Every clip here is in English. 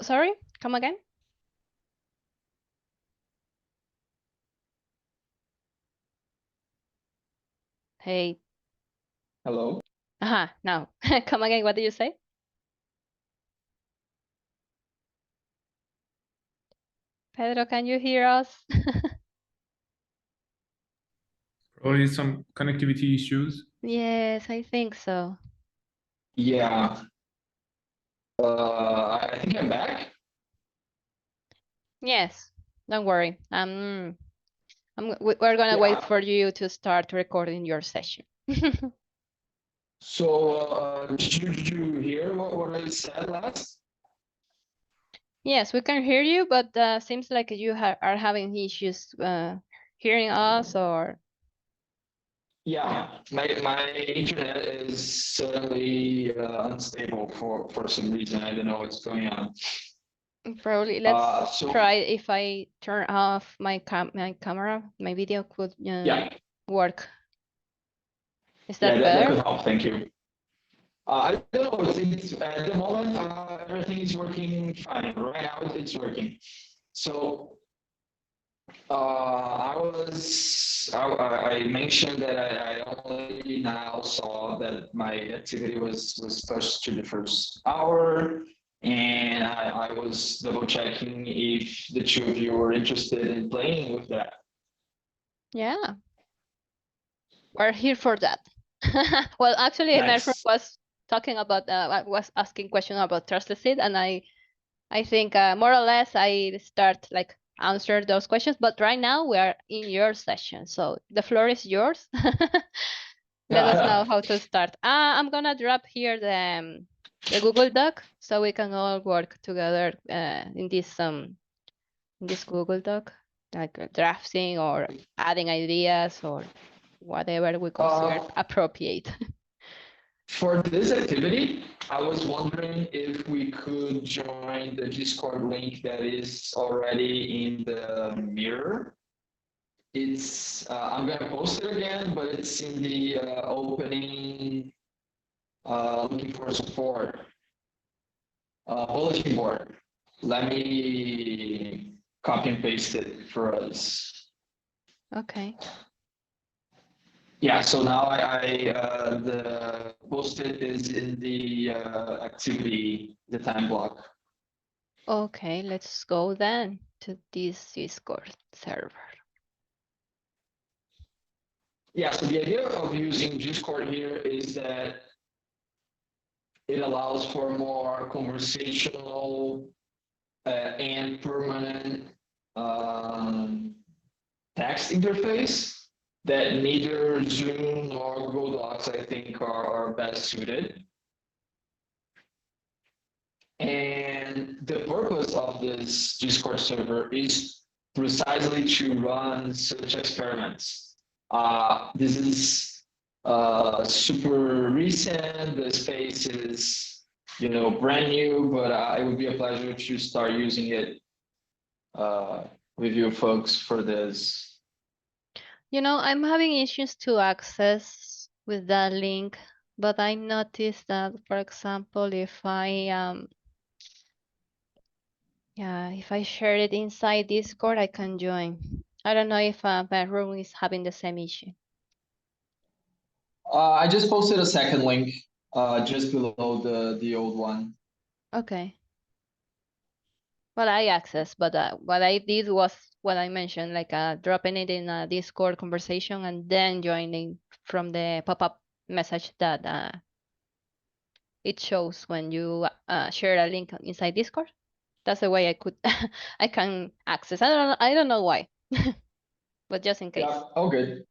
Sorry, come again? Hey. Hello? Now. Come again, what did you say? Pedro, can you hear us? Probably some connectivity issues. Yes, I think so. Yeah. I think I'm back. Yes, don't worry. We're gonna wait Yeah. for you to start recording your session. So, did you hear what I said last? Yes, we can hear you, but seems like you are having issues hearing us, or Yeah, my internet is suddenly unstable for some reason. I don't know what's going on. probably. Let's So try if I turn off my camera, my video could yeah, work. Is yeah, that that could better? help. Thank you. I don't know. At the moment, everything is working fine. Right now, it's working. So I mentioned that I only now saw that my activity was pushed to the first hour, and I was double checking if the two of you were interested in playing with that. Yeah, we're here for that. Well, actually, Emerson Nice. was talking about, was asking question about trusted seed, and I think more or less I start like answer those questions. But right now we are in your session, so the floor is yours. Let us know how to start. I'm gonna drop here the Google Doc so we can all work together in this Google Doc, like drafting or adding ideas or whatever we consider Uh, appropriate. for this activity, I was wondering if we could join the Discord link that is already in the mirror. It's I'm gonna post it again, but it's in the opening looking for support bulletin board. Let me copy and paste it for us. Okay. Yeah, so now I the post-it is in the activity, the time block. Okay, let's go then to this Discord server. Yeah, so the idea of using Discord here is that it allows for more conversational and permanent text interface that neither Zoom nor Google Docs, I think, are best suited. And the purpose of this Discord server is precisely to run such experiments. This is super recent. The space is, brand new, but it would be a pleasure to start using it with you folks for this. I'm having issues to access with that link, but I noticed that, for example, if I share it inside Discord, I can join. I don't know if my room is having the same issue. I just posted a second link just below the old one. Okay. Well, I access, but what I did was what I mentioned, like dropping it in a Discord conversation and then joining from the pop-up message that it shows when you share a link inside Discord. That's the way I can access. I don't know why, but just in case. Yeah, all good.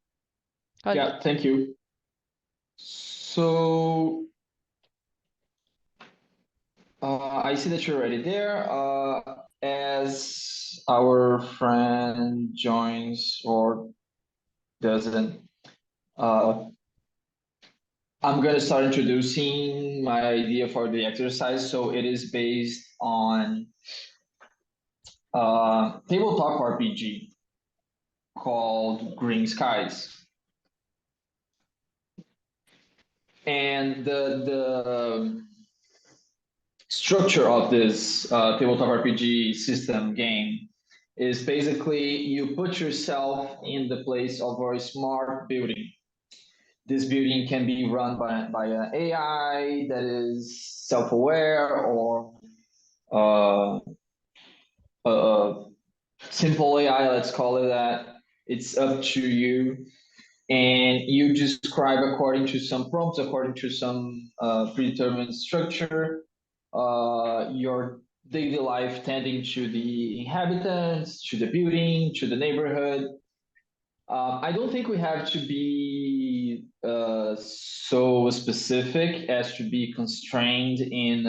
All Yeah, good. thank you. So I see that you're already there. As our friend joins or doesn't, I'm going to start introducing my idea for the exercise. So it is based on tabletop RPG called Green Skies. And the structure of this tabletop RPG system game is basically you put yourself in the place of a smart building. This building can be run by an AI that is self-aware or uh, a simple AI, let's call it that. It's up to you. And you describe according to some prompts, according to some predetermined structure, your daily life tending to the inhabitants, to the building, to the neighborhood. I don't think we have to be so specific as to be constrained in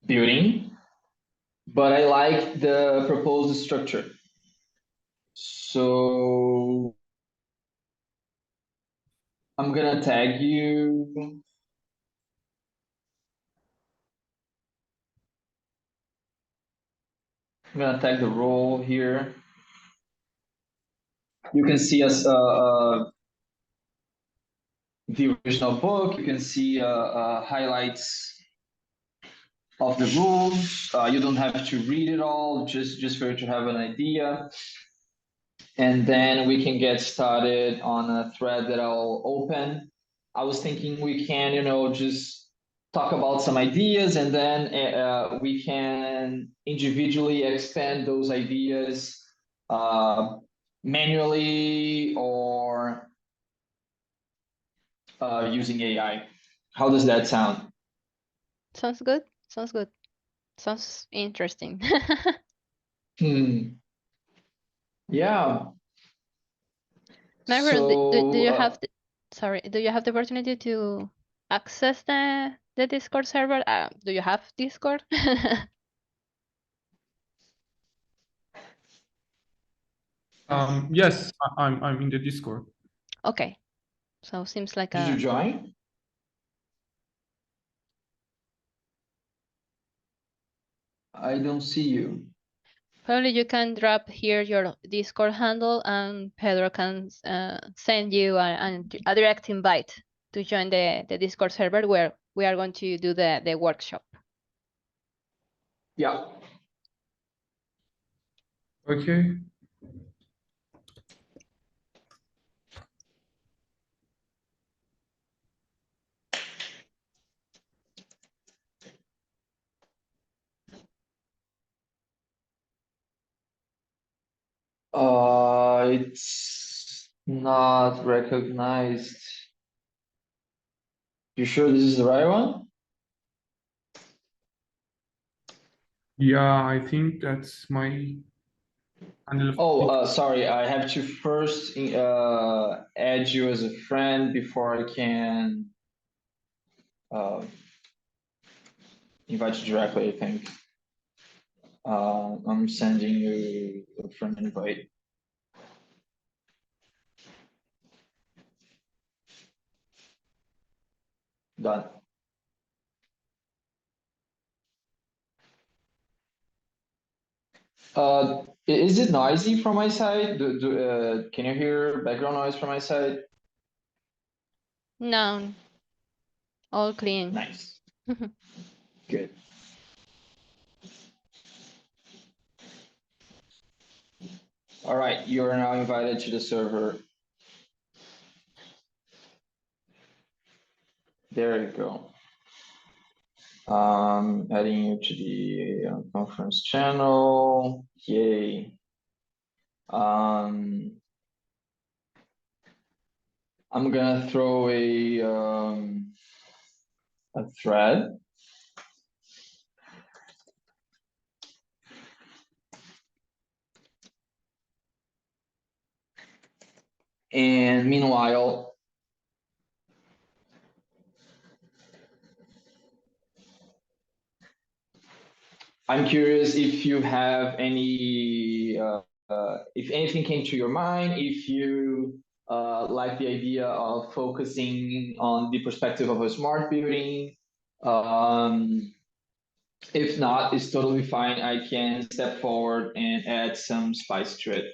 building, but I like the proposed structure. So I'm gonna tag you. I'm gonna tag the role here. You can see us the original book. You can see highlights of the rules. You don't have to read it all, just for you to have an idea. And then we can get started on a thread that I'll open. I was thinking we can, just talk about some ideas, and then we can individually expand those ideas manually or using AI. How does that sound? Sounds good. Sounds good. Sounds interesting. Yeah. Remember, do you have So sorry, do you have the opportunity to access the Discord server? Do you have Discord? Yes, I'm in the Discord. Okay, so seems like did you join? I don't see you. probably you can drop here your Discord handle, and Pedro can send you a direct invite to join the Discord server where we are going to do the workshop. Yeah. Okay. It's not recognized. You sure this is the right one? Yeah, I think that's my handle. Oh, sorry. I have to first add you as a friend before I can uh, invite you directly, I think. I'm sending you a friend invite. Done. Is it noisy from my side? Can you hear background noise from my side? No, all clean. Nice. Good. All right, you are now invited to the server. There you go. Adding you to the conference channel. Yay. I'm gonna throw a thread. And meanwhile, I'm curious if you have if anything came to your mind, if you like the idea of focusing on the perspective of a smart building. If not, it's totally fine. I can step forward and add some spice to it.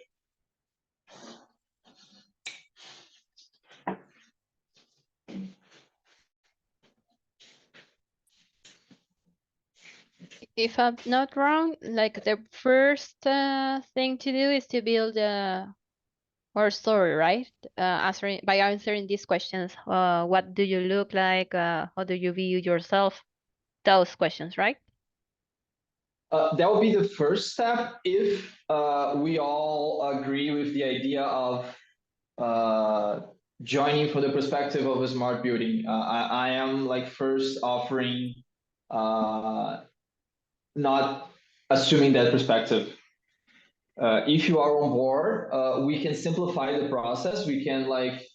If I'm not wrong, like the first thing to do is to build our story, right? By answering these questions, what do you look like? How do you view yourself? Those questions, right? That would be the first step if we all agree with the idea of joining from the perspective of a smart building. I am like first offering, not assuming that perspective. If you are on board, we can simplify the process. We can like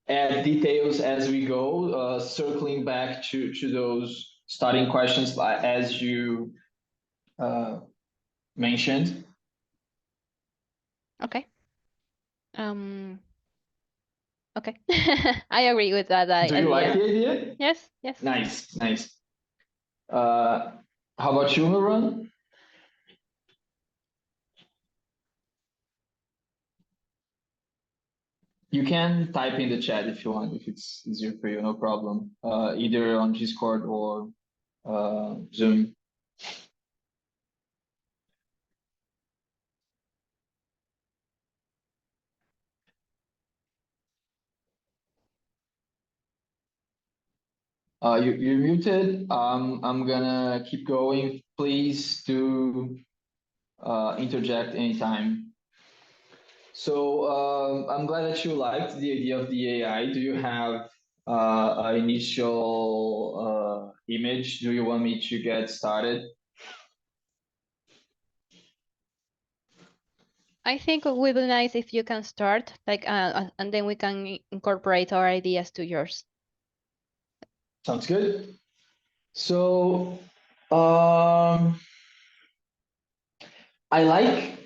add details as we go, circling back to those starting questions as you mentioned. Okay. Um. Okay. I agree with that Do you like idea. the idea? Yes. Yes. Nice, nice. How about you, Harun? You can type in the chat if you want, if it's easier for you, no problem. Either on Discord or Zoom. You're muted. I'm gonna keep going. Please do interject anytime. So I'm glad that you liked the idea of the AI. Do you have an initial image? Do you want me to get started? I think it would be nice if you can start, like, and then we can incorporate our ideas to yours. Sounds good. So I like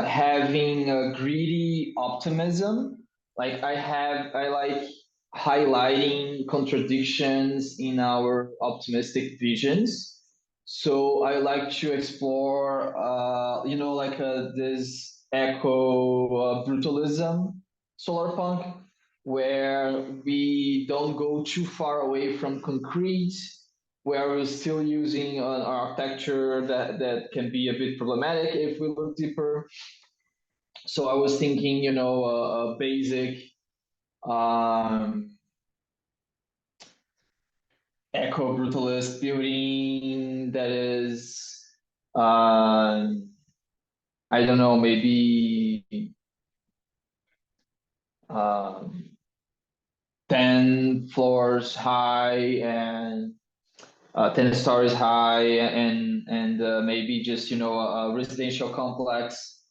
having a greedy optimism. Like I like highlighting contradictions in our optimistic visions. So I like to explore, like this eco brutalism, solar punk, where we don't go too far away from concrete, where we're still using an architecture that can be a bit problematic if we look deeper. So I was thinking, a basic um, eco brutalist building that is, I don't know, maybe um, 10 floors high and 10 stories high, and maybe just a residential complex.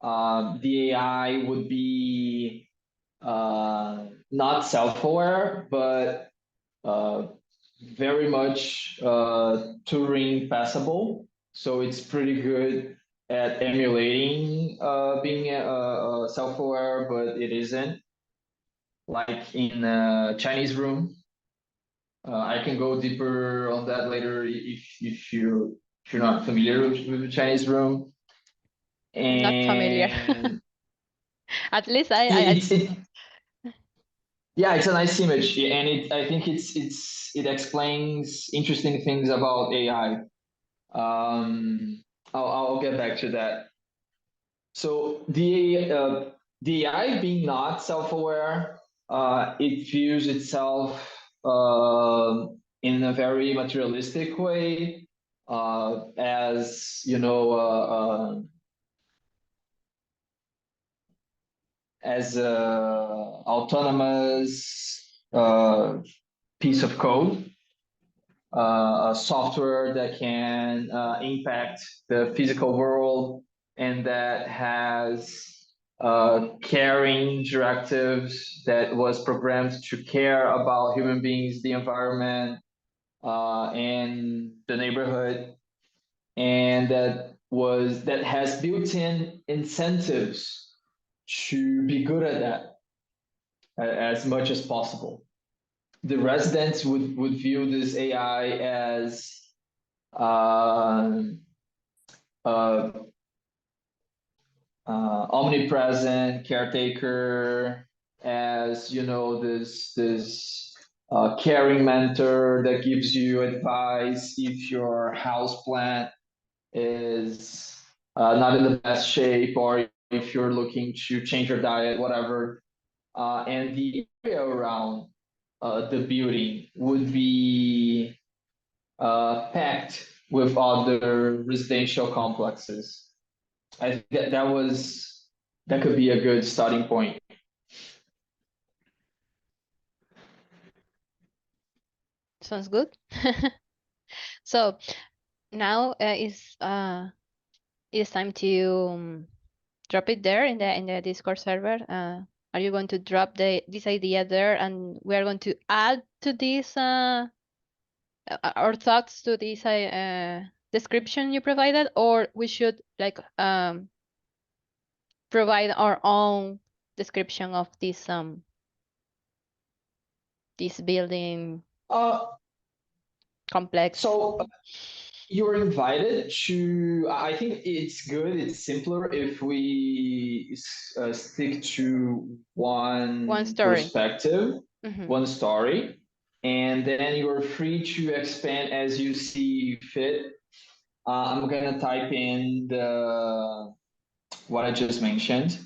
The AI would be not self-aware, but uh, very much Turing passable. So it's pretty good at emulating being self-aware, but it isn't. Like in a Chinese room. I can go deeper on that later if you're not familiar with the Chinese room. Not familiar. And At least it's yeah, it's a nice image, and I think it explains interesting things about AI. I'll get back to that. So the AI being not self-aware, it views itself in a very materialistic way, as as a autonomous piece of code, a software that can impact the physical world and that has caring directives that was programmed to care about human beings, the environment, and the neighborhood, and that has built-in incentives to be good at that as much as possible. The residents would view this AI as uh, uh, omnipresent caretaker, as this caring mentor that gives you advice if your house plant is not in the best shape, or if you're looking to change your diet, whatever. And the area around the building would be packed with other residential complexes. I think that could be a good starting point. Sounds good. So now it's time to drop it there in the Discord server. Are you going to drop this idea there, and we are going to add to this our thoughts to this description you provided, or we should like provide our own description of this building complex? So you're invited to. I think it's good. It's simpler if we stick to one story. perspective, one story, and then you're free to expand as you see fit. I'm gonna type in what I just mentioned.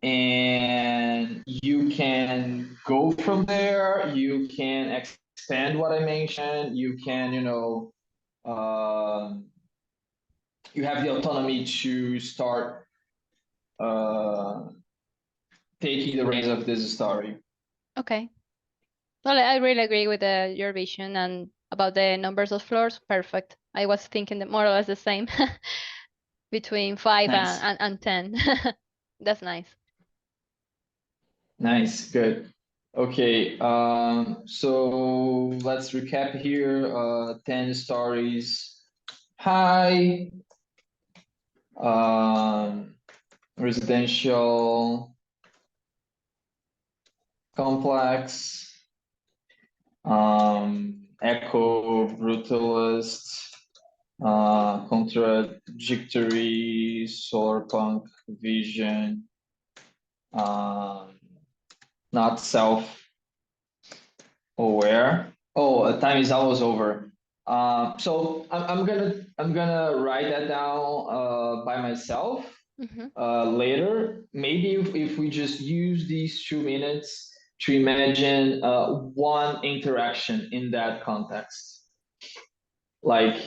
And you can go from there. You can expand what I mentioned. You can, you have the autonomy to start taking the reins of this story. Okay. Well, I really agree with your vision, and about the numbers of floors. Perfect. I was thinking that more or less the same between 5 Nice. and 10. That's nice. Nice, good. Okay, so let's recap here. 10 stories high, residential complex, eco-brutalist, contradictory, solar punk vision, not self-aware. Oh, time is almost over. So I'm gonna write that down by myself later. Maybe if we just use these 2 minutes to imagine one interaction in that context. Like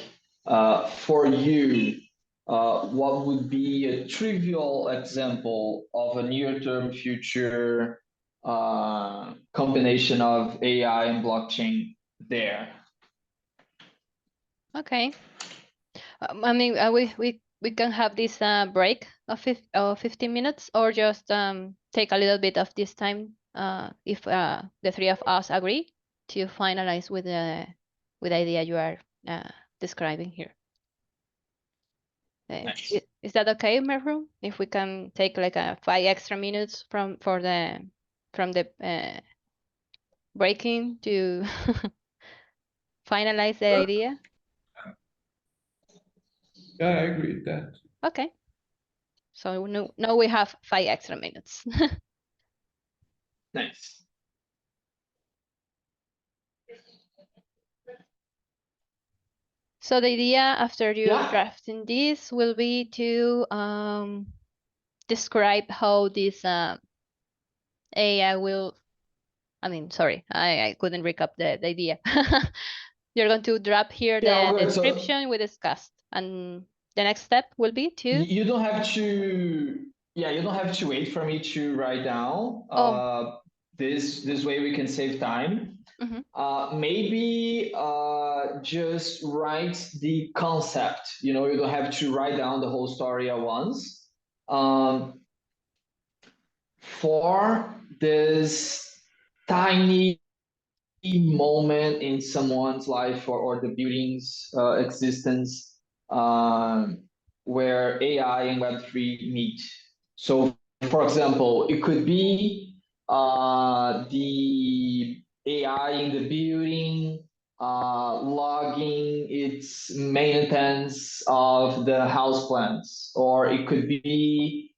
for you, what would be a trivial example of a near-term future combination of AI and blockchain there? Okay. I mean, we can have this break of 15 minutes, or just take a little bit of this time if the three of us agree to finalize with the idea you are describing here. Nice. Is that okay, Merhum? If we can take like 5 extra minutes from the breaking to finalize the idea? Yeah, I agree with that. Okay. So now we have 5 extra minutes. Nice. So the idea after you Yeah. drafting this will be to describe how this AI will. I mean, sorry, I couldn't recap the idea. You're going to drop here Yeah, the good. So description we discussed, and the next step will be to. you don't have to. Yeah, you don't have to wait for me to write down. This way we can save time. Maybe just write the concept. You don't have to write down the whole story at once. For this tiny moment in someone's life, or the building's existence, where AI and Web3 meet. So, for example, it could be the AI in the building logging its maintenance of the house plants, or it could be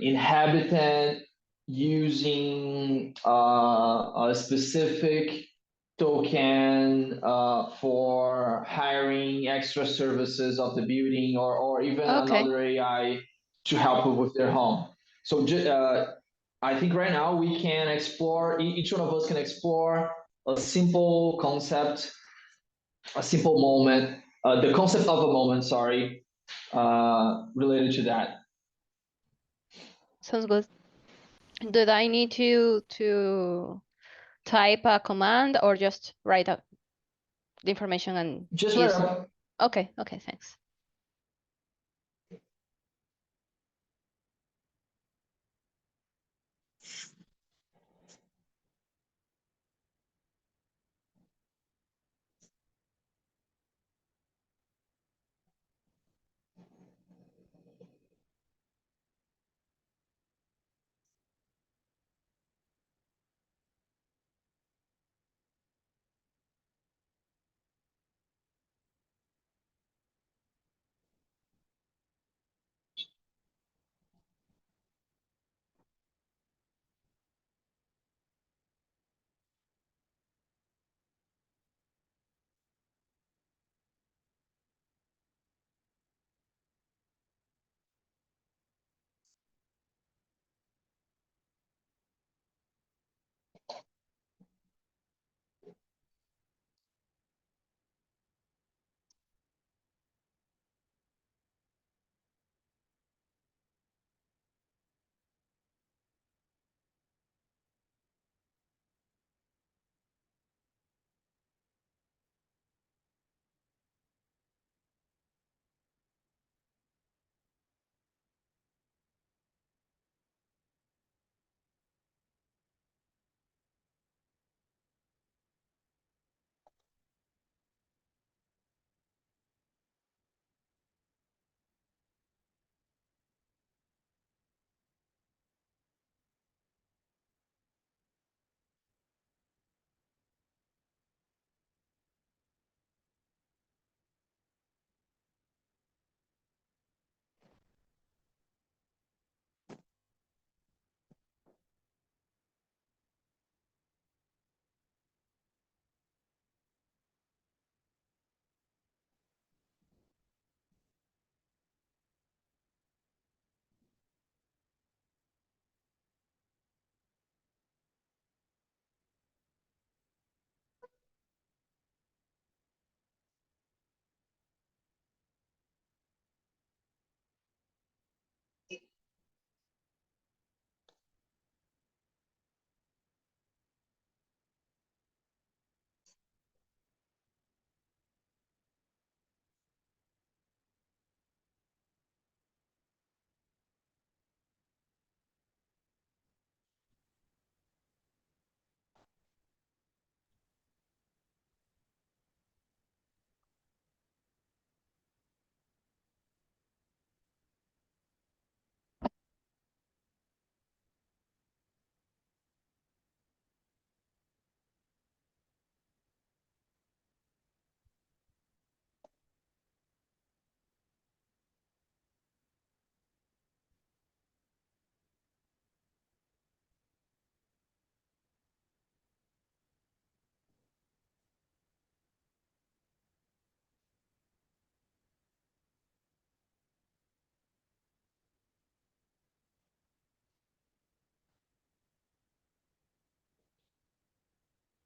inhabitant using a specific token for hiring extra services of the building, or even Okay. another AI to help with their home. So I think right now we can explore, each one of us can explore a simple concept, a simple moment, the concept of a moment, sorry, related to that. Sounds good. Did I need to type a command or just write up the information and Just use? right up. Okay, thanks.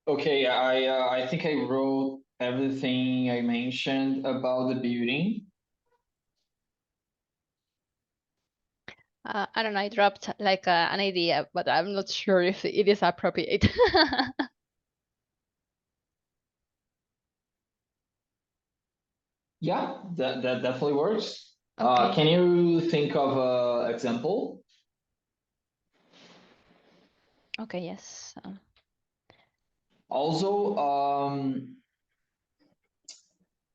Okay, I think I wrote everything I mentioned about the building. I don't know. I dropped like an idea, but I'm not sure if it is appropriate. Yeah, that definitely works. Okay. Can you think of an example? Okay. Yes. Also,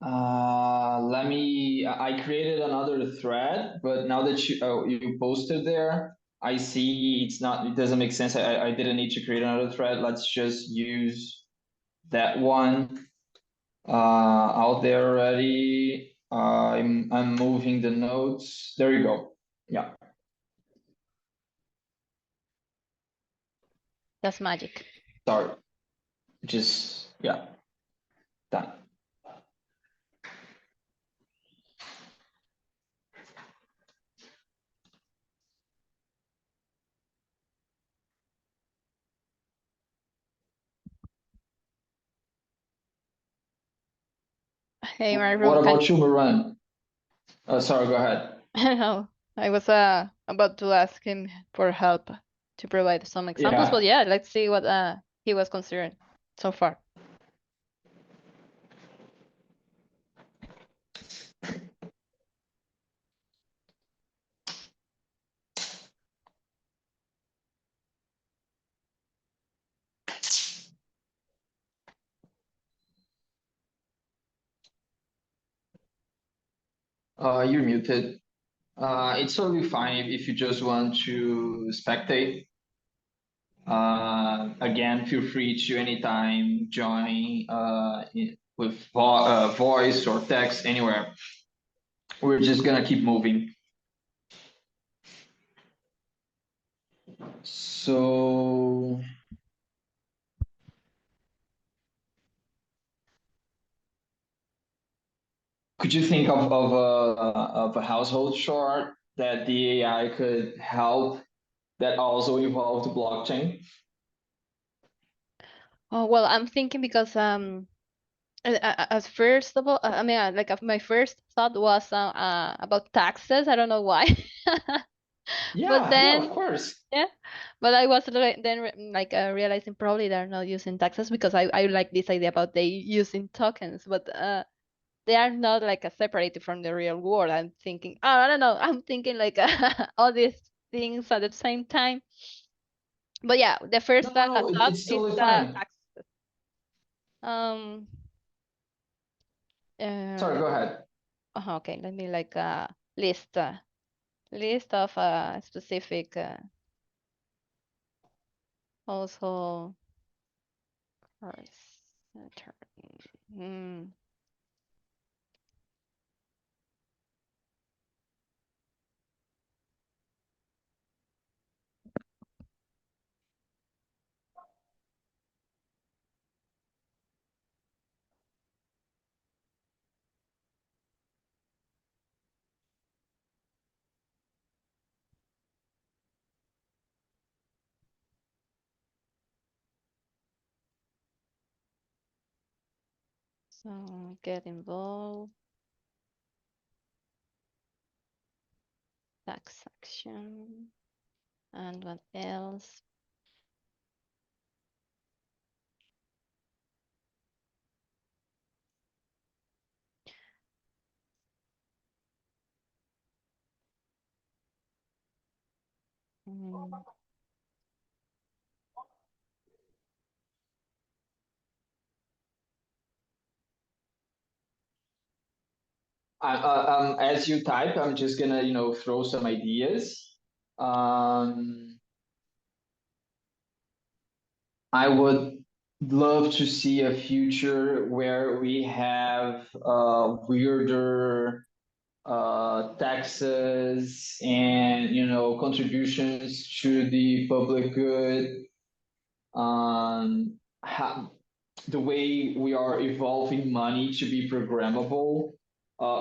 I created another thread, but now that you posted there, I see it doesn't make sense. I didn't need to create another thread. Let's just use that one out there already. I'm moving the notes. There you go. Yeah. That's magic. Sorry, just yeah, done. Hey, my What room. about you, Maran? Sorry, go ahead. No, I was about to ask him for help to provide some examples, but Yeah. yeah, let's see what he was considering so far. You're muted. It's totally fine if you just want to spectate. Again, feel free to anytime join with voice or text anywhere. We're just gonna keep moving. So, could you think of a household chart that the AI could help that also involved blockchain? Oh, well, I'm thinking because as first of all, I mean, my first thought was about taxes. I don't know why, but Yeah, of then course. yeah, but I was realizing probably they're not using taxes because I like this idea about they using tokens, but they are not like separated from the real world. I'm thinking, oh, I don't know. I'm thinking like all these things at the same time. But yeah, the No, first no, no, thought it's is totally fine. tax. Um. Sorry, Uh. go ahead. Okay. Let me list list of specific household cards. Hmm. So get involved. Tax action. And what else? Hmm. As you type, I'm just gonna, throw some ideas. Um, I would love to see a future where we have weirder taxes and contributions to the public good. Um, the way we are evolving money to be programmable,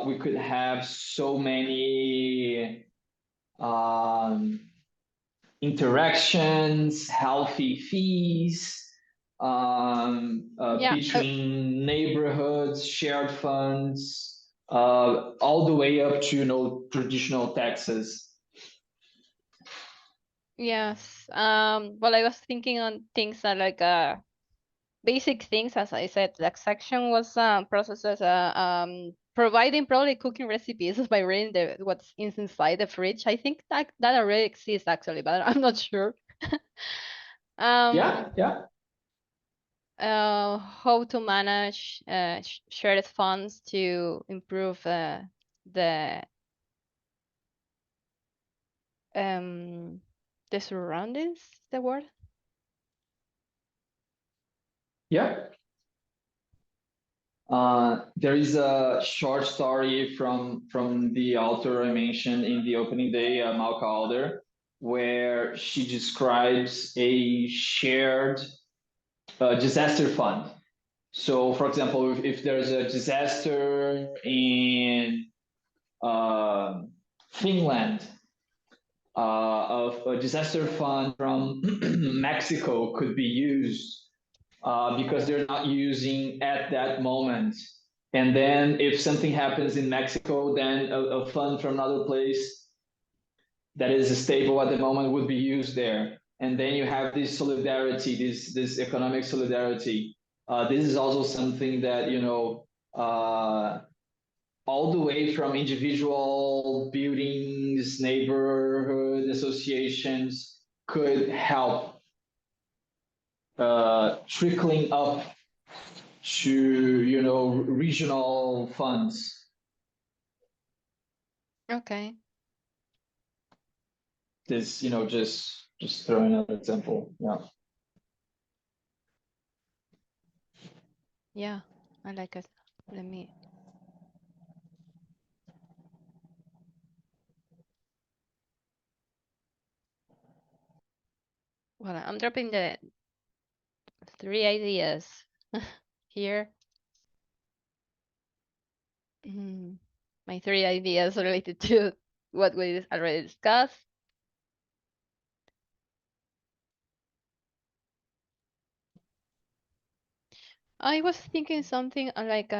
we could have so many um, interactions, healthy fees Yeah. between neighborhoods, shared funds, all the way up to traditional taxes. Yes. Well, I was thinking on things that basic things, as I said. The section was processes providing probably cooking recipes by reading what's inside the fridge. I think that already exists actually, but I'm not sure. Yeah, um. yeah. How to manage shared funds to improve the um the surroundings. The word. Yeah. There is a short story from the author I mentioned in the opening day, Malcolm Alder, where she describes a shared disaster fund. So, for example, if there's a disaster in Finland, of a disaster fund from Mexico could be used because they're not using at that moment. And then if something happens in Mexico, then a fund from another place that is stable at the moment would be used there. And then you have this solidarity, this economic solidarity. This is also something that all the way from individual buildings, neighborhood associations could help trickling up to regional funds. Okay. This just throwing an example. Yeah. Yeah, I like it. Let me. Well, I'm dropping the 3 ideas here. My 3 ideas related to what we already discussed. I was thinking something like,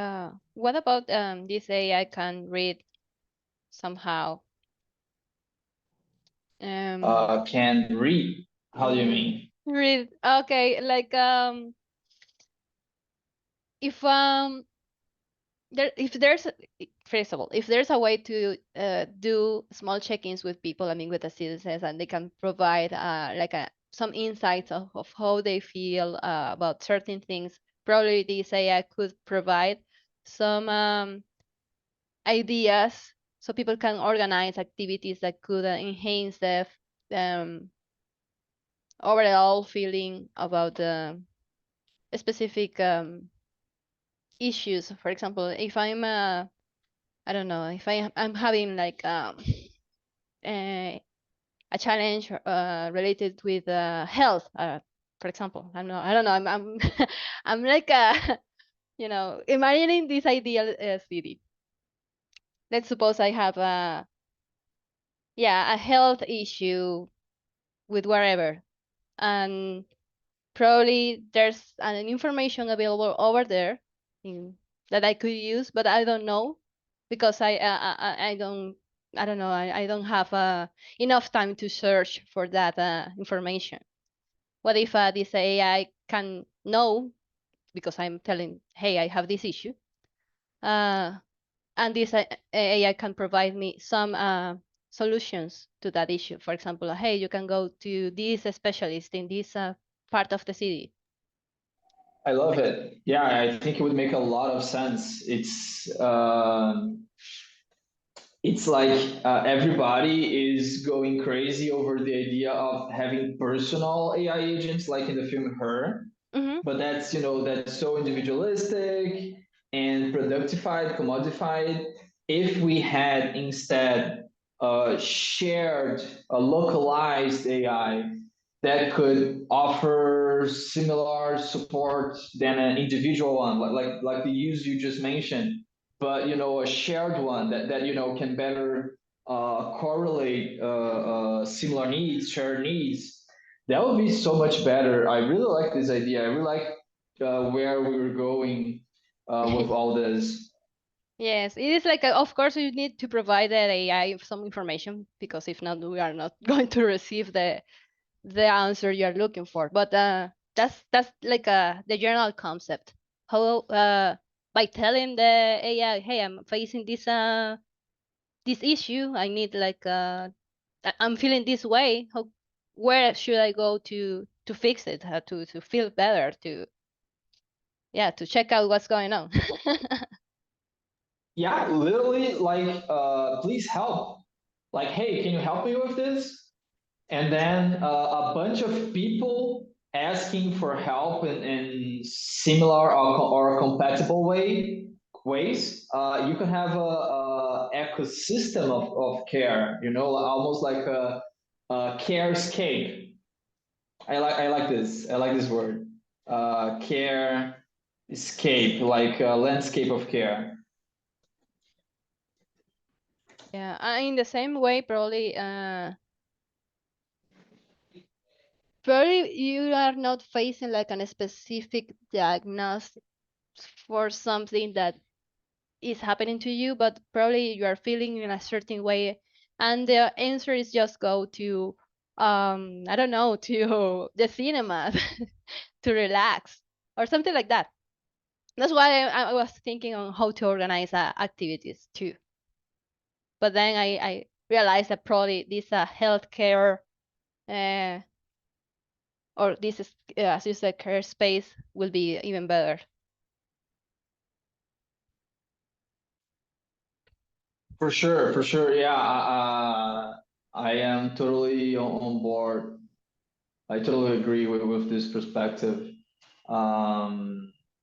what about this AI can read somehow? Can read. How do you mean? Read. Okay, like if if there's first of all, if there's a way to do small check-ins with people, I mean with the citizens, and they can provide like some insights of how they feel about certain things, probably this AI could provide some ideas so people can organize activities that could enhance the um, overall feeling about the specific issues. For example, if I'm I don't know, if I'm having like a challenge related with health, for example, I don't know, I'm I'm like imagining this ideal city. Let's suppose I have a health issue with wherever, and probably there's an information available over there that I could use, but I don't know because I don't know, I don't have enough time to search for that information. What if this AI can know because I'm telling, hey, I have this issue, uh, and this AI can provide me some solutions to that issue. For example, hey, you can go to this specialist in this part of the city. I love it. Yeah, I think it would make a lot of sense. It's like everybody is going crazy over the idea of having personal AI agents, like in the film Her. Mm-hmm. But that's so individualistic and productified, commodified. If we had instead shared a localized AI that could offer similar support than an individual one, like the use you just mentioned, but a shared one that can better correlate similar needs, shared needs. That would be so much better. I really like this idea. I really like where we were going with all this. Yes, it is like, of course, you need to provide that AI some information because if not, we are not going to receive the answer you're looking for. But that's like the general concept. How by telling the AI, hey, I'm facing this issue, I need like I'm feeling this way. Where should I go to fix it? To feel better? To check out what's going on. Yeah, literally, like, please help. Like, hey, can you help me with this? And then a bunch of people asking for help in similar or compatible ways. You can have a ecosystem of care. Almost like carescape. I like this. I like this word. Care escape, like a landscape of care. Yeah, in the same way, probably you are not facing like a specific diagnosis for something that is happening to you, but probably you are feeling in a certain way, and the answer is just go to I don't know, to the cinema to relax or something like that. That's why I was thinking on how to organize activities too. But then I realized that probably this healthcare uh, or this is, as you said, care space will be even better. For sure, for sure. Yeah, I am totally on board. I totally agree with this perspective.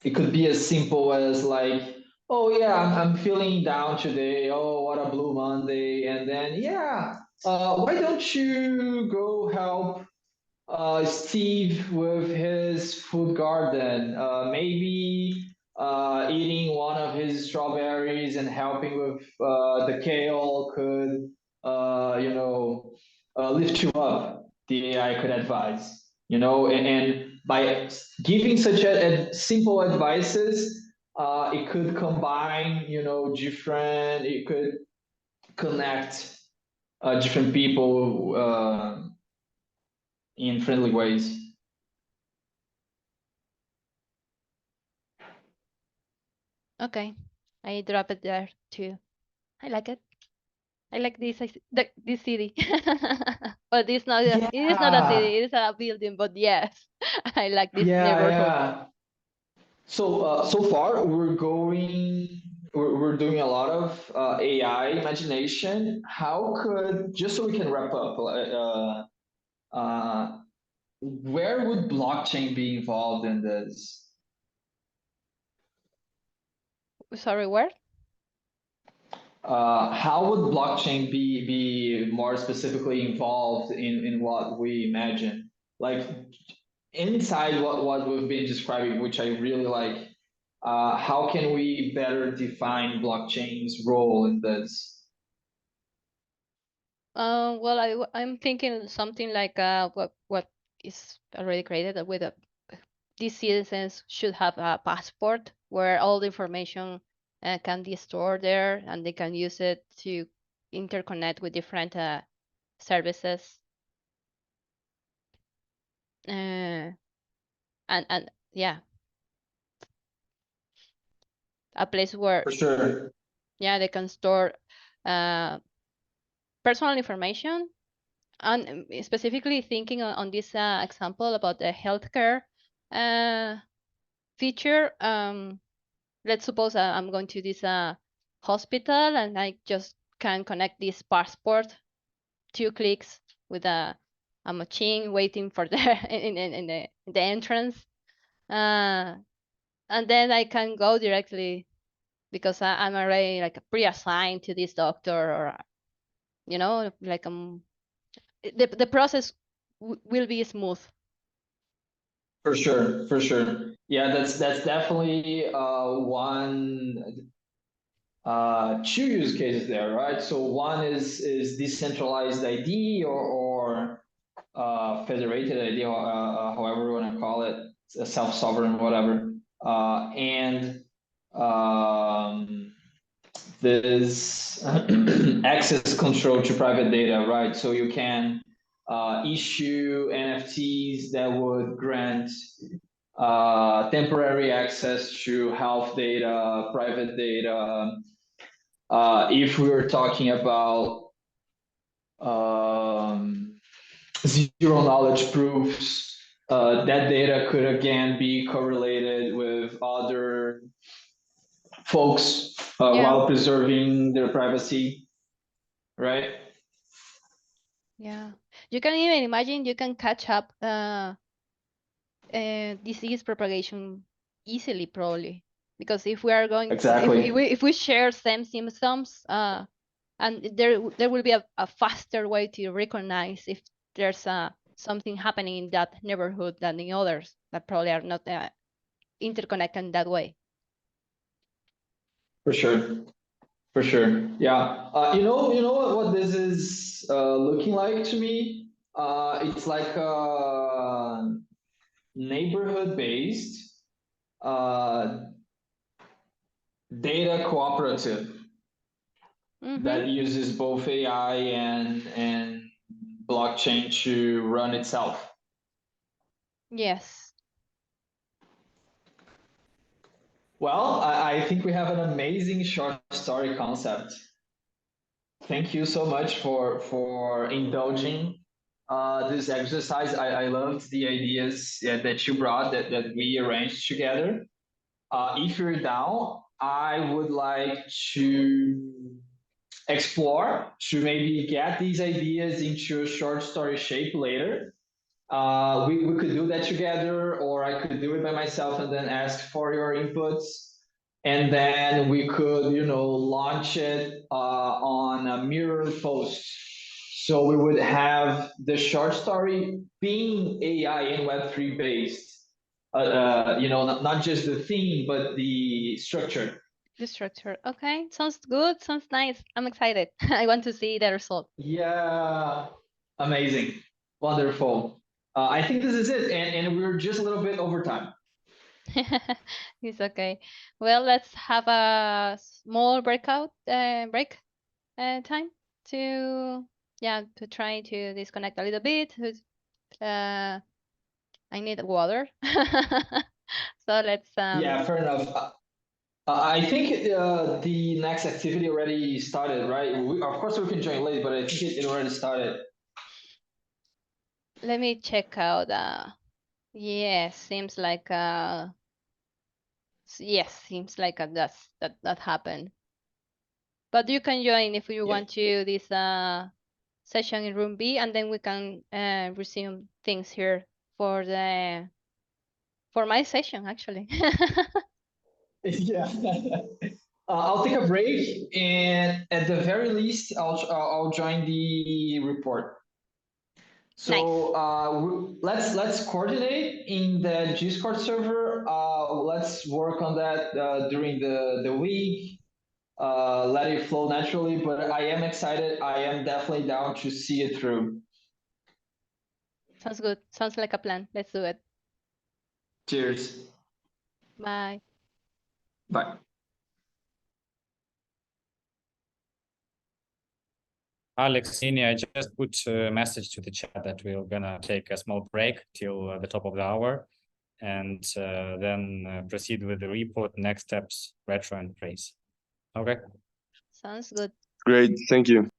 It could be as simple as like, oh yeah, I'm feeling down today. Oh, what a blue Monday. And then, yeah, why don't you go help Steve with his food garden? Maybe eating one of his strawberries and helping with the kale could, lift you up. The AI could advise, and by giving such a simple advices, it could combine, different. It could connect different people in friendly ways. Okay, I drop it there too. I like it. I like this this city. But it is not a Yeah, city, it is a building, but yes, I like this yeah, neighborhood. yeah. So far we're doing a lot of AI imagination. How could, just so we can wrap up, where would blockchain be involved in this? Sorry, where? How would blockchain be more specifically involved in what we imagine? Like inside what we've been describing, which I really like, how can we better define blockchain's role in this? Well, I'm thinking something like what is already created with a these citizens should have a passport where all the information can be stored there, and they can use it to interconnect with different services. Uh, and yeah, a place where For sure. yeah they can store uh, personal information. And specifically thinking on this example about the healthcare uh, feature, let's suppose I'm going to this hospital and I just can connect this passport, 2 clicks with a machine waiting for the in the entrance, and then I can go directly because I'm already like pre-assigned to this doctor, or like the process will be smooth. For sure, for sure. Yeah, that's definitely one two use cases there, right? So one is decentralized ID or federated ID, or however you want to call it, self-sovereign, whatever, and um, this access control to private data, right? So you can issue NFTs that would grant temporary access to health data, private data. If we were talking about zero knowledge proofs, that data could again be correlated with other folks Yeah, while preserving their privacy, right? yeah. You can even imagine you can catch up disease propagation easily, probably, because if we are going, Exactly. if we share same symptoms, and there will be a faster way to recognize if there's something happening in that neighborhood than in others that probably are not interconnected in that way. For sure. For sure. Yeah. You know what this is looking like to me? It's like a neighborhood based uh, data cooperative that uses both AI and blockchain to run itself. Yes. Well, I think we have an amazing short story concept. Thank you so much for indulging this exercise. I loved the ideas that you brought that we arranged together. If you're down, I would like to explore to maybe get these ideas into a short story shape later. We could do that together, or I could do it by myself and then ask for your inputs. And then we could, launch it on a mirror post. So we would have the short story being AI and Web3 based. Not just the theme, but the structure. The structure. Okay, sounds good. Sounds nice. I'm excited. I want to see the result. Yeah, amazing, wonderful. I think this is it, and we're just a little bit over time. It's okay. Well, let's have a small breakout break time to to try to disconnect a little bit. I need water. So let's Yeah, fair enough. I think the next activity already started, right? Of course, we can join late, but I think it already started. let me check out. Yes, seems like yes, seems like that happened. But you can join if you Yeah. want to this session in room B, and then we can resume things here for the for my session actually. Yeah. I'll take a break, and at the very least, I'll join the report. Nice. So let's coordinate in the Discord server. Let's work on that during the week. Let it flow naturally. But I am excited. I am definitely down to see it through. Sounds good. Sounds like a plan. Let's do it. Cheers. Bye. Bye. Alex, I just put a message to the chat that we're gonna take a small break till the top of the hour, and then proceed with the report, next steps, retro and praise. Okay. Sounds good. Great, thank you.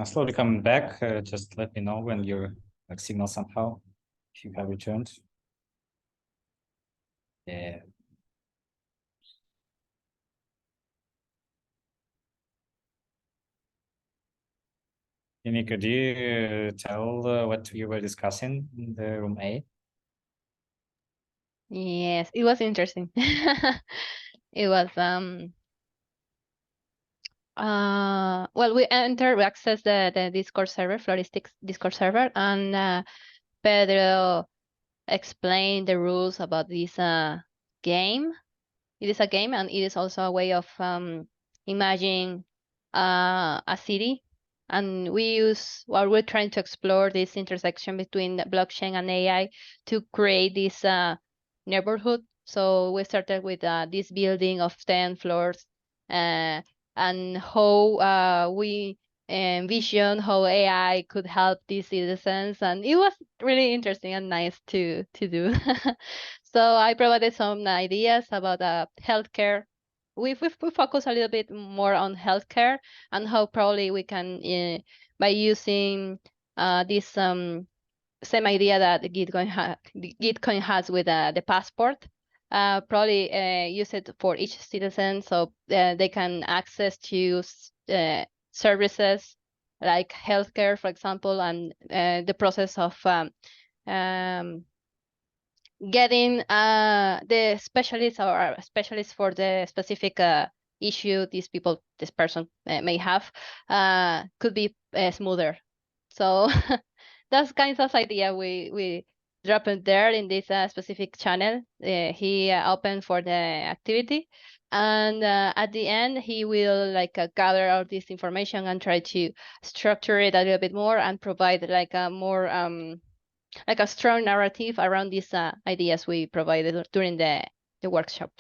Slowly coming back. Just let me know when you're like signal somehow, if you have returned. Yeah. Nico, do you tell what we were discussing in the room A? Yes, it was interesting. It was well, we access the Discord server, Floristics Discord server, and Pedro explained the rules about this game. It is a game, and it is also a way of imagining a city. And we're trying to explore this intersection between the blockchain and AI to create this neighborhood. So we started with this building of 10 floors, uh, and how we envision how AI could help these citizens, and it was really interesting and nice to do. So I provided some ideas about healthcare. We focus a little bit more on healthcare and how probably we can, by using this same idea that Gitcoin has with the passport, probably use it for each citizen so they can access to services like healthcare, for example, and the process of getting the specialists or specialists for the specific issue this person may have could be smoother. So that's kind of idea we drop it there in this specific channel. He opened for the activity, and at the end he will gather all this information and try to structure it a little bit more and provide like a more like a strong narrative around these ideas we provided during the workshop.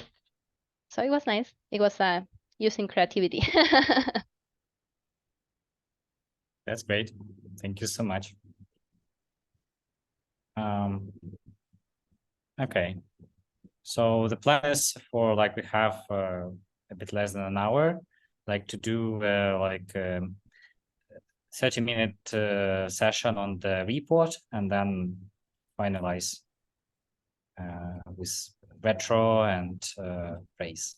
So it was nice. It was using creativity. That's great. Thank you so much. Okay. So the plan is for we have a bit less than an hour, to do 30-minute session on the report and then finalize with retro and praise.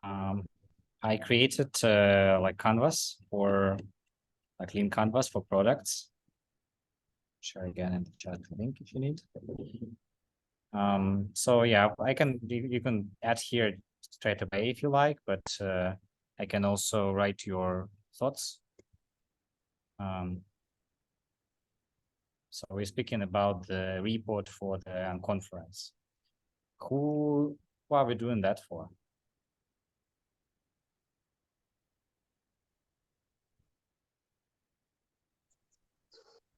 I created canvas for lean canvas for products. Share again in the chat link if you need. So yeah, you can add here straight away if you like, but I can also write your thoughts. So we're speaking about the report for the conference. Who are we doing that for?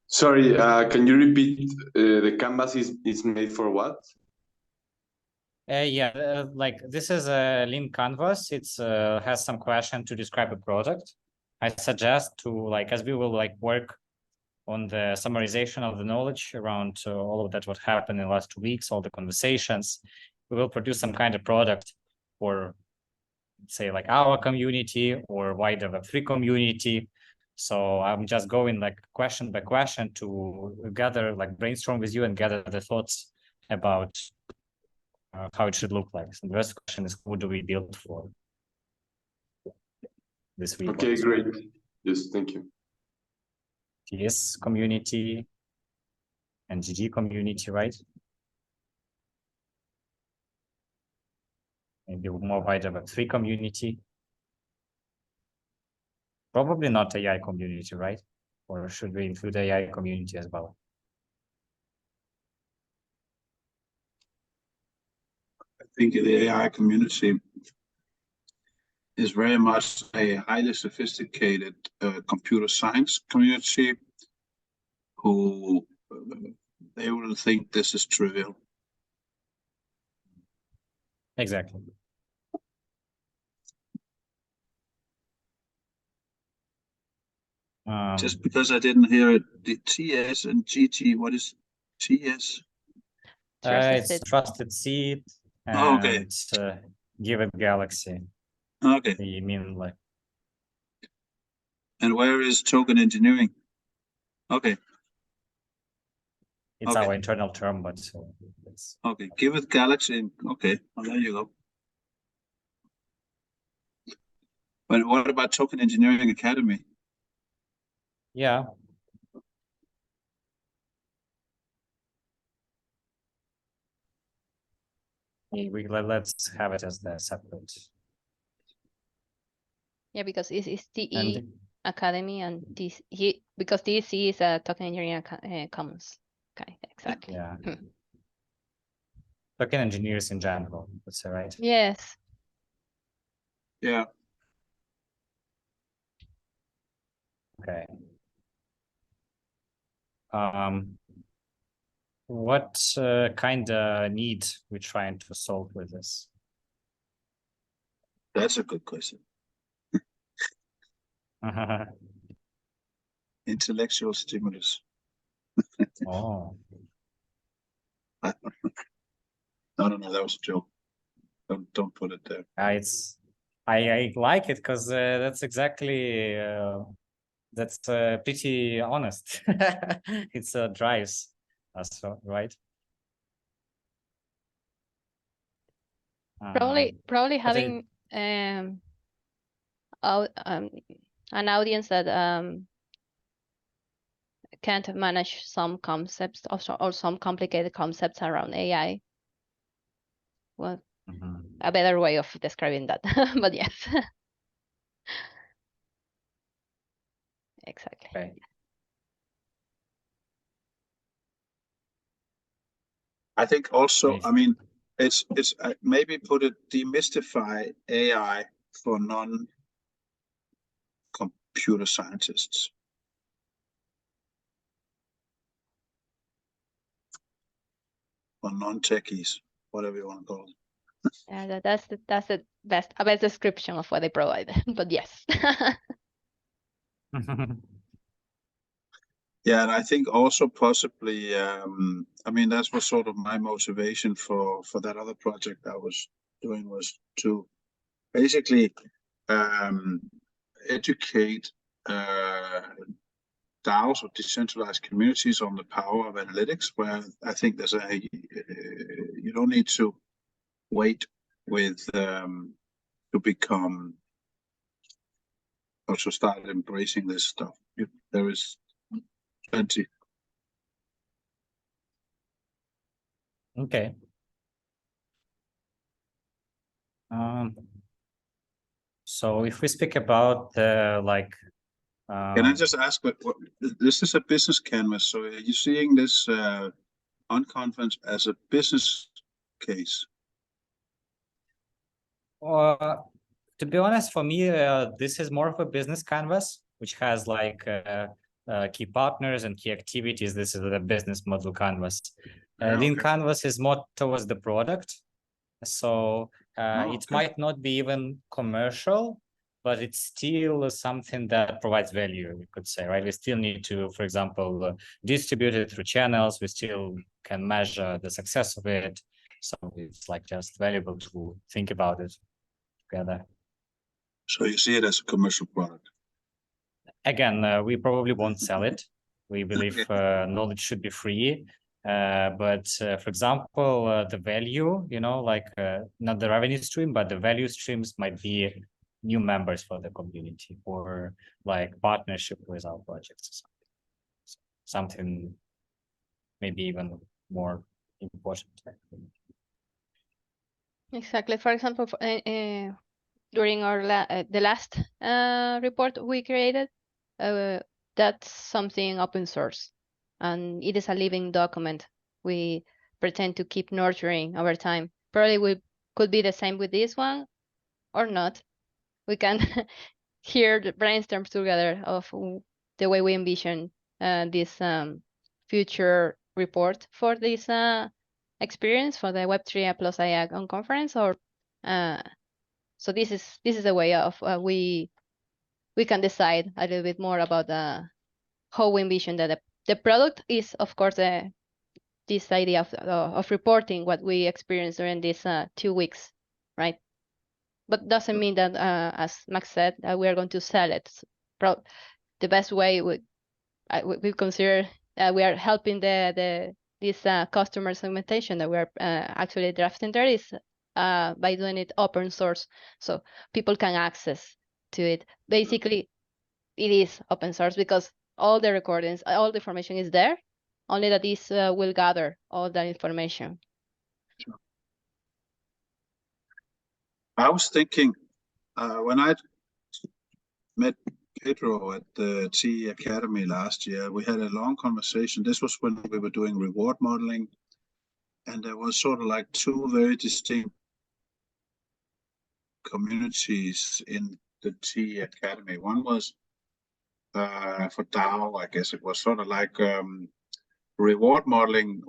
Sorry, can you repeat? The canvas is made for what? Yeah, this is a lean canvas. It's has some question to describe a product. I suggest to as we will work on the summarization of the knowledge around all of that what happened in the last 2 weeks, all the conversations. We will produce some kind of product for, say, our community or wider Web3 community. So I'm just going question by question to gather, brainstorm with you and gather the thoughts about how it should look like. So the first question is, who do we build for this report? Okay, great. Yes, thank you. TS community and GG community, right? Maybe more wider Web3 community. Probably not AI community, right? Or should we include AI community as well? I think the AI community is very much a highly sophisticated computer science community who they will think this is trivial. Exactly. Just because I didn't hear it, the TS and GT, what is TS? It's Trusted Seed and Give It Galaxy. Okay. You mean And where is token engineering? Okay. It's Okay. our internal term, but it's Okay. Give it Galaxy. Okay. Well, there you go. But what about Token Engineering Academy? yeah. Let's have it as the separate. Yeah, because it's TE And Academy and because TC is a Token Engineering Commons. Okay, exactly. yeah. Token engineers in general, that's right. Yes. Yeah. Okay. What kind of need we're trying to solve with this? That's a good question. Intellectual stimulus. Oh, No, that was a joke. Don't put it there. I like it because that's exactly that's pretty honest. It's drives us, right? Probably But having an audience that can't manage some concepts or some complicated concepts around AI. Well, a better way of describing that, but yes. Exactly. Okay. I think also, Great. I mean, it's maybe put it demystify AI for non-computer scientists. Or non-techies, whatever you want to call it. Yeah, that's the best description of what they provide. But yes. Yeah, and I think also possibly, I mean, that was sort of my motivation for that other project I was doing, was to basically educate DAOs or decentralized communities on the power of analytics, where I think there's you don't need to wait with to become or to start embracing this stuff. There is plenty. Okay. So if we speak about the Can I just ask, what this is a business canvas, so are you seeing this unconference as a business case? to be honest, for me, this is more of a business canvas, which has like key partners and key activities. This is the business model canvas. Lean canvas is more towards the product. So it might not be even commercial, but it's still something that provides value, we could say, right? We still need to, for example, distribute it through channels. We still can measure the success of it. So it's like just valuable to think about it together. So you see it as a commercial product? Again, we probably won't sell it. We believe knowledge should be free. But for example, the value, like not the revenue stream, but the value streams might be new members for the community or like partnership with our projects or something maybe even more important. Exactly. For example, during our the last report we created, that's something open source, and it is a living document. We pretend to keep nurturing over time. Probably we could be the same with this one, or not. We can hear the brainstorms together of the way we envision this future report for this experience for the Web3 AI Unconference, or so this is a way of we can decide a little bit more about how we envision that the product is, of course, this idea of reporting what we experienced during these 2 weeks, right? But doesn't mean that, as Max said, that we are going to sell it. the best way we consider we are helping this customer segmentation that we are actually drafting there is by doing it open source, so people can access to it. Basically, it is open source because all the recordings, all the information is there, only that this will gather all that information. I was thinking when I met Pedro at the TE Academy last year, we had a long conversation. This was when we were doing reward modeling, and there was sort of like two very distinct communities in the TE Academy. One was for DAO, I guess it was sort of like reward modeling.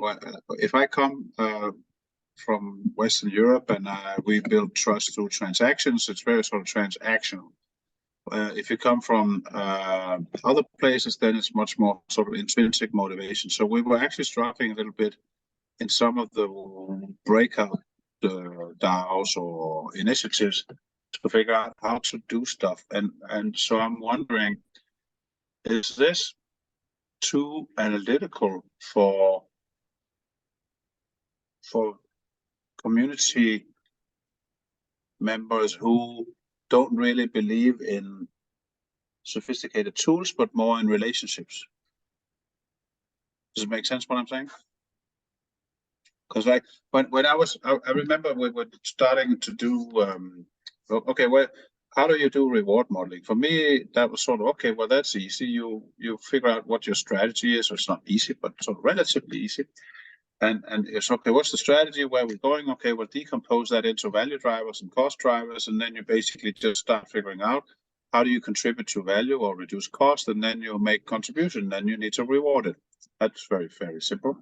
If I come from Western Europe and we build trust through transactions, it's very sort of transactional. If you come from other places, then it's much more sort of intrinsic motivation. So we were actually struggling a little bit in some of the breakout DAOs or initiatives to figure out how to do stuff. And so I'm wondering, is this too analytical for community members who don't really believe in sophisticated tools, but more in relationships? Does it make sense what I'm saying? Because like when I remember we were starting to do okay, well, how do you do reward modeling? For me, that was sort of okay. Well, that's easy. You figure out what your strategy is. So it's not easy, but sort of relatively easy. And it's okay. What's the strategy? Where we're going? Okay, we'll decompose that into value drivers and cost drivers, and then you basically just start figuring out how do you contribute to value or reduce cost, and then you make contribution. Then you need to reward it. That's very, very simple.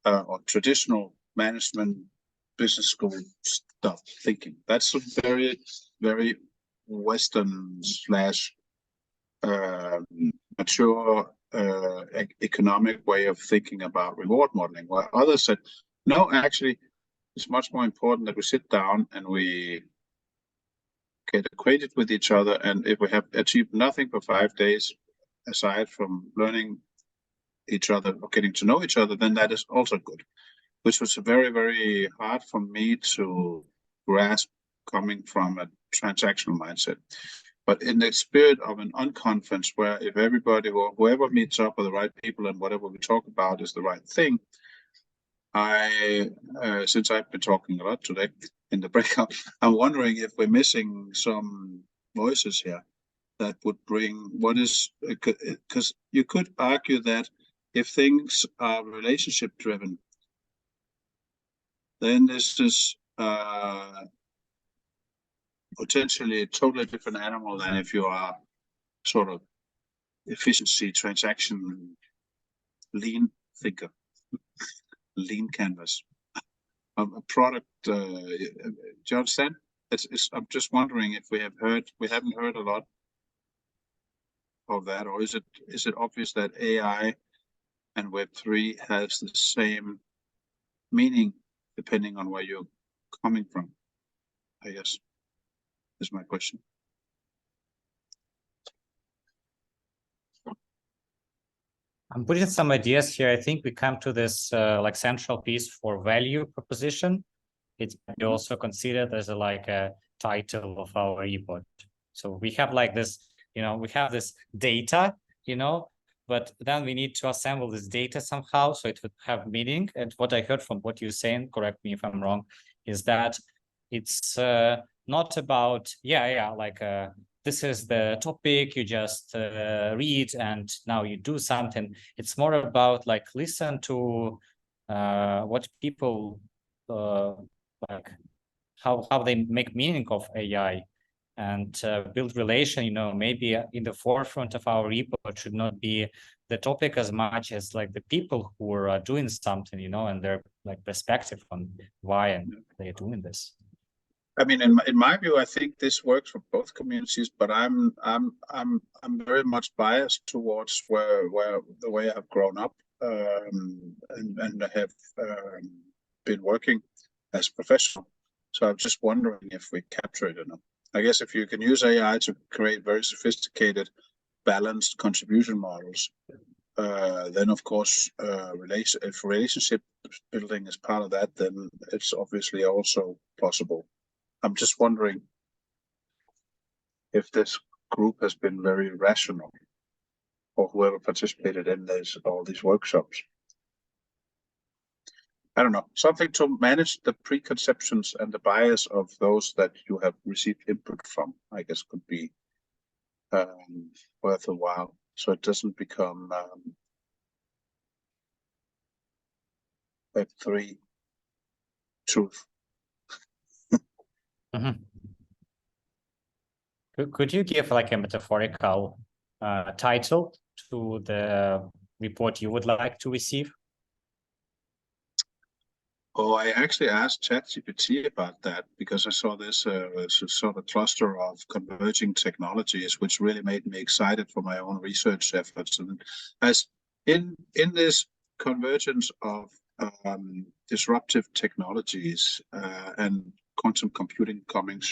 Or traditional management business school stuff thinking. That's a very, very Western slash mature economic way of thinking about reward modeling, where others said, no, actually, it's much more important that we sit down and we get acquainted with each other. And if we have achieved nothing for 5 days, aside from learning each other or getting to know each other, then that is also good. Which was very, very hard for me to grasp coming from a transactional mindset. But in the spirit of an unconference where if everybody or whoever meets up with the right people and whatever we talk about is the right thing, since I've been talking a lot today in the breakout, I'm wondering if we're missing some voices here that would bring what is, because you could argue that if things are relationship driven, then this is potentially a totally different animal than if you are sort of efficiency, transaction, lean thinker, lean canvas. A product, do you understand? I'm just wondering if we haven't heard a lot of that, or is it obvious that AI and Web3 has the same meaning depending on where you're coming from? I guess is my question. I'm putting some ideas here. I think we come to this like central piece for value proposition. It's also considered as a title of our report. So we have like this, we have this data, but then we need to assemble this data somehow so it would have meaning. And what I heard from what you're saying, correct me if I'm wrong, is that it's not about, this is the topic, you just read and now you do something. It's more about like listen to what people like, how they make meaning of AI and build relation. Maybe in the forefront of our report should not be the topic as much as like the people who are doing something, and their like perspective on why and they're doing this. I mean, in my view, I think this works for both communities, but I'm very much biased towards where the way I've grown up and I have been working as a professional. So I'm just wondering if we capture it enough. I guess if you can use AI to create very sophisticated balanced contribution models, then of course, if relationship building is part of that, then it's obviously also possible. I'm just wondering if this group has been very rational, or whoever participated in all these workshops. I don't know, something to manage the preconceptions and the bias of those that you have received input from, I guess, could be worth a while, so it doesn't become Web3 truth. Mm-hmm. Could you give like a metaphorical title to the report you would like to receive? Oh, I actually asked ChatGPT about that because I saw this sort of cluster of converging technologies, which really made me excited for my own research efforts. And as in this convergence of disruptive technologies and quantum computing coming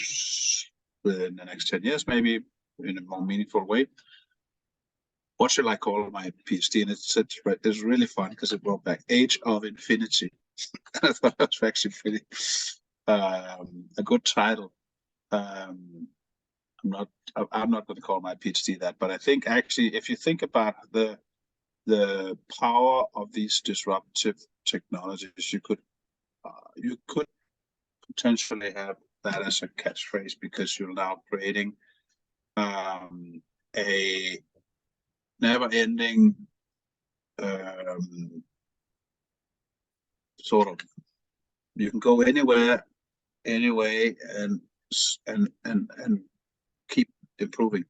within the next 10 years, maybe in a more meaningful way. What should I call my PhD? And it's really fun because it brought back Age of Infinity. I thought that was actually pretty a good title. I'm not going to call my PhD that, but I think actually, if you think about the power of these disruptive technologies, you could potentially have that as a catchphrase, because you're now creating a never-ending sort of, you can go anywhere, anyway, and keep improving.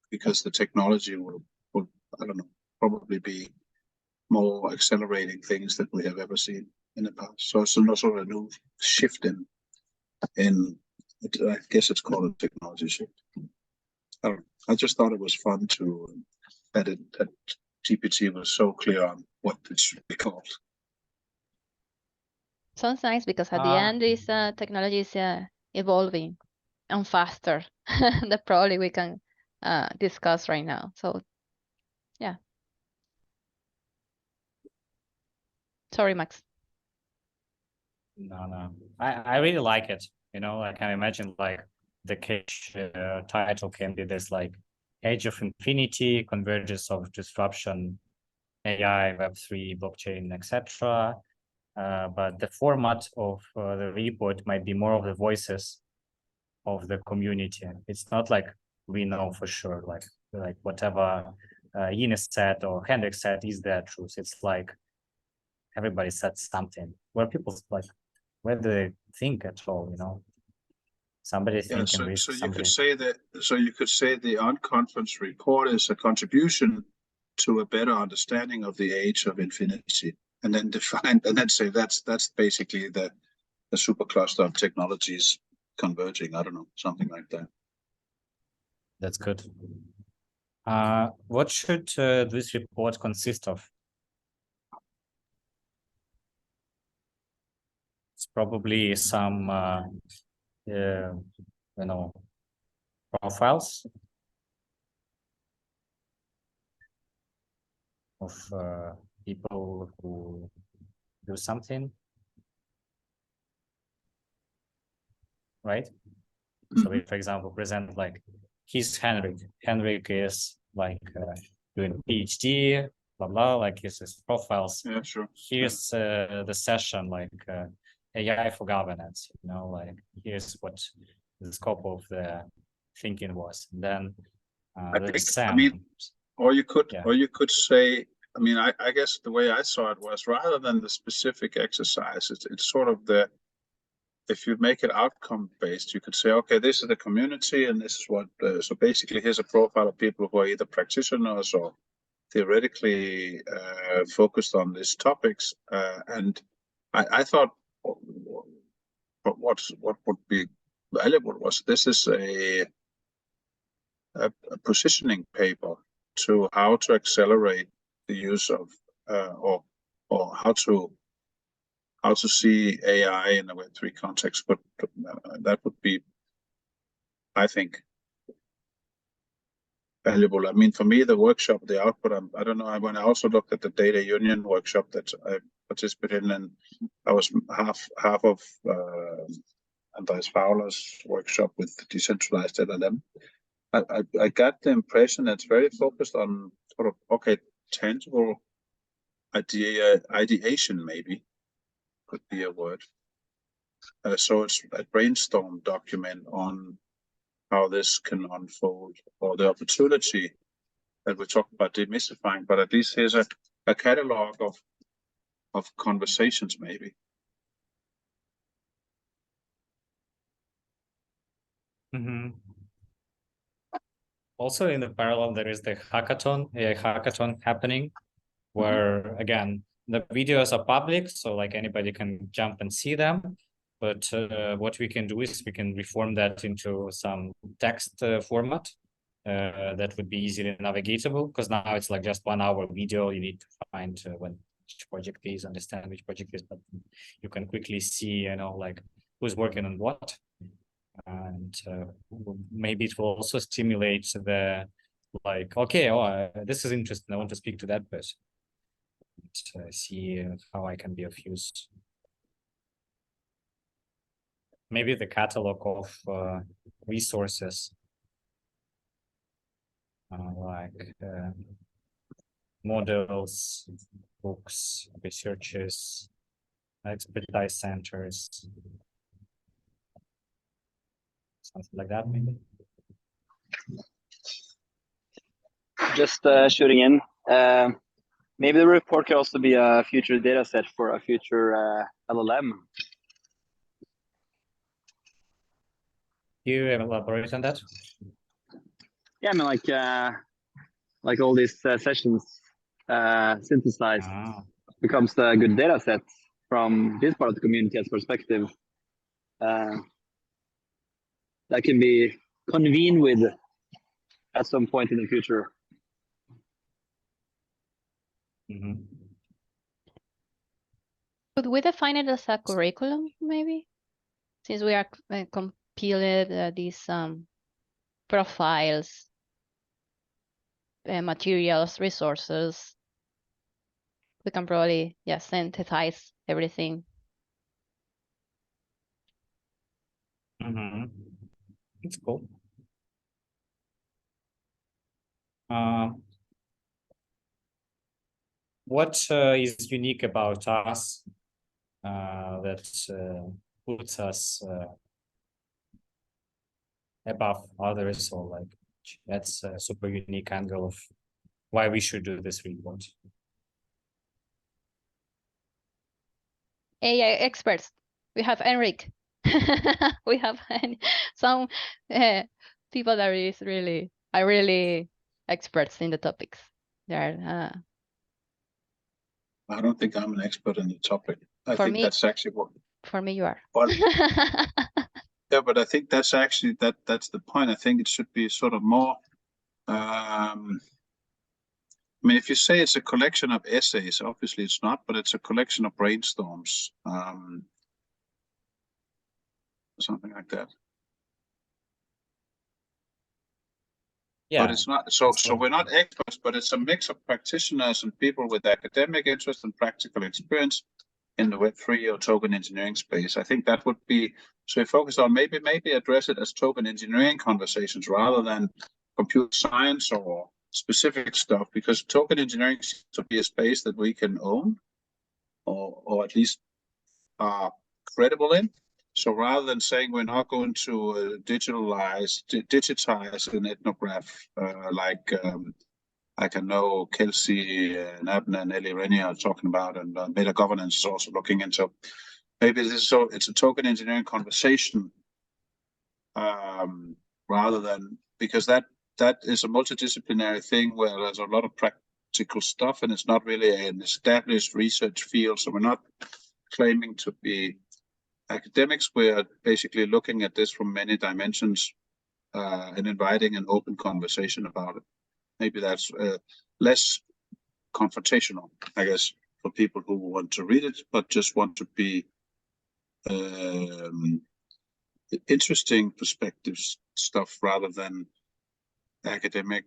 Because the technology will, I don't know, probably be more accelerating things that we have ever seen in the past. So it's not sort of a new shift in I guess it's called a technology shift. I just thought it was fun to that GPT was so clear on what it should be called. Sounds nice, because at the end, this technology is evolving and faster that probably we can discuss right now. So, yeah. Sorry, Max. No. I really like it. You know, I can imagine like the case title can be this like Age of Infinity, Convergence of Disruption, AI, Web3, blockchain, etc. But the format of the report might be more of the voices of the community. It's not like we know for sure, like whatever Ines said or Hendrik said is their truth. It's like everybody said something where people like, where do they think at all, you know? Somebody thinking this. So you could say that. So you could say the unconference report is a contribution to a better understanding of the Age of Infinity, and then define, and then say that's basically the supercluster of technologies converging. I don't know, something like that. That's good. What should this report consist of? It's probably some, you know, profiles of people who do something, right? So we, for example, present like, he's Henrik. Henrik is like doing PhD, blah blah. Like his profiles. Yeah, sure. Here's the session, like AI for governance. You know, like here's what the scope of the thinking was. And then Sam. I mean, or you could say. I mean, I guess the way I saw it was, rather than the specific exercise, it's sort of the, if you make it outcome based, you could say, okay, this is the community, and this is what. So basically, here's a profile of people who are either practitioners or theoretically focused on these topics. And I thought what would be valuable was, this is a positioning paper to how to accelerate the use of or how to see AI in a Web3 context. But that would be I think, valuable. I mean, for me, the workshop, the output, I don't know. When I also looked at the data union workshop that I participated in, and I was half of Andreas Fowler's workshop with decentralized LLM. I got the impression it's very focused on sort of tangible ideation, maybe could be a word. So it's a brainstorm document on how this can unfold, or the opportunity that we talked about demystifying, but at least here's a catalog of conversations, maybe. Mm-hmm. Also, in the parallel, there is the hackathon, AI hackathon happening, where again the videos are public, so like anybody can jump and see them. But what we can do is we can reform that into some text format that would be easily navigatable, because now it's like just 1 hour video. You need to find when which project is, understand which project is, but you can quickly see, like who's working on what. And maybe it will also stimulate the like, okay, this is interesting, I want to speak to that person, see how I can be of use. Maybe the catalog of resources, like models, books, researches, expertise centers, something like that, maybe. Just shooting in. Maybe the report could also be a future data set for a future LLM. You elaborate on that? Yeah, I mean, like all these sessions synthesized becomes a good data set from this part of the community as perspective. That can be convened with at some point in the future. Mm-hmm. Could we define it as a curriculum, maybe? Since we are compiling these profiles, materials, resources, we can probably synthesize everything. Mm-hmm. It's cool. What is unique about us that puts us above others, or like that's a super unique angle of why we should do this report? AI experts. We have Enric. We have some people that are really experts in the topics. They're I don't think I'm an expert in the topic. I For think me- that's actually what. For me, you are. Well, yeah, but I think that's actually that's the point. I think it should be sort of more. I mean, if you say it's a collection of essays, obviously it's not, but it's a collection of brainstorms, something like that. Yeah, but it's not. So we're not experts, but it's a mix of practitioners and people with academic interest and practical experience in the Web3 or token engineering space. I think that would be, so we focus on maybe address it as token engineering conversations rather than computer science or specific stuff, because token engineering seems to be a space that we can own or at least are credible in. So rather than saying we're not going to digitize an ethnograph like I know Kelsey and Abner and Ellie Rennie are talking about, and meta governance is also looking into. Maybe it's a token engineering conversation rather than, because that is a multidisciplinary thing where there's a lot of practical stuff and it's not really an established research field. So we're not claiming to be academics. We're basically looking at this from many dimensions and inviting an open conversation about it. Maybe that's less confrontational, I guess, for people who want to read it, but just want to be interesting perspectives stuff rather than academic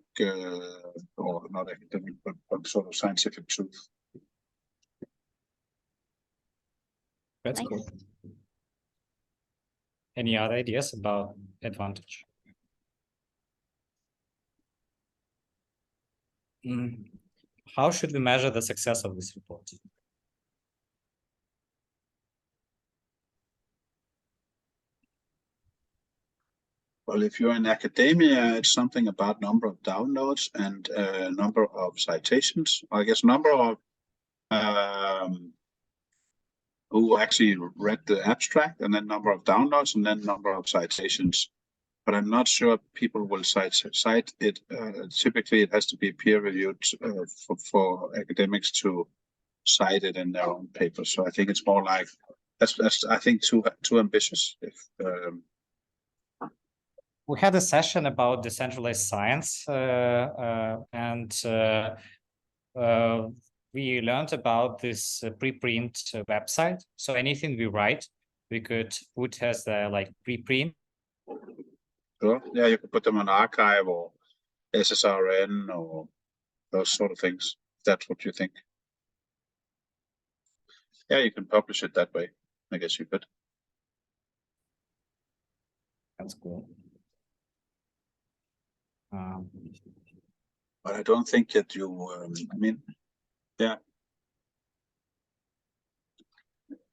or not academic, but sort of scientific truth. That's Nice. cool. Any other ideas about advantage? How should we measure the success of this report? Well, if you're in academia, it's something about number of downloads and number of citations. I guess number of who actually read the abstract, and then number of downloads, and then number of citations. But I'm not sure people will cite it. Typically, it has to be peer-reviewed for academics to cite it in their own paper. So I think it's more like that's I think too ambitious. If we had a session about decentralized science, and we learned about this preprint website. So anything we write, we could put as like preprint. Sure. Yeah, you could put them on archive or SSRN or those sort of things. If that's what you think. Yeah, you can publish it that way. I guess you could. That's cool. But I don't think that you. I mean, yeah.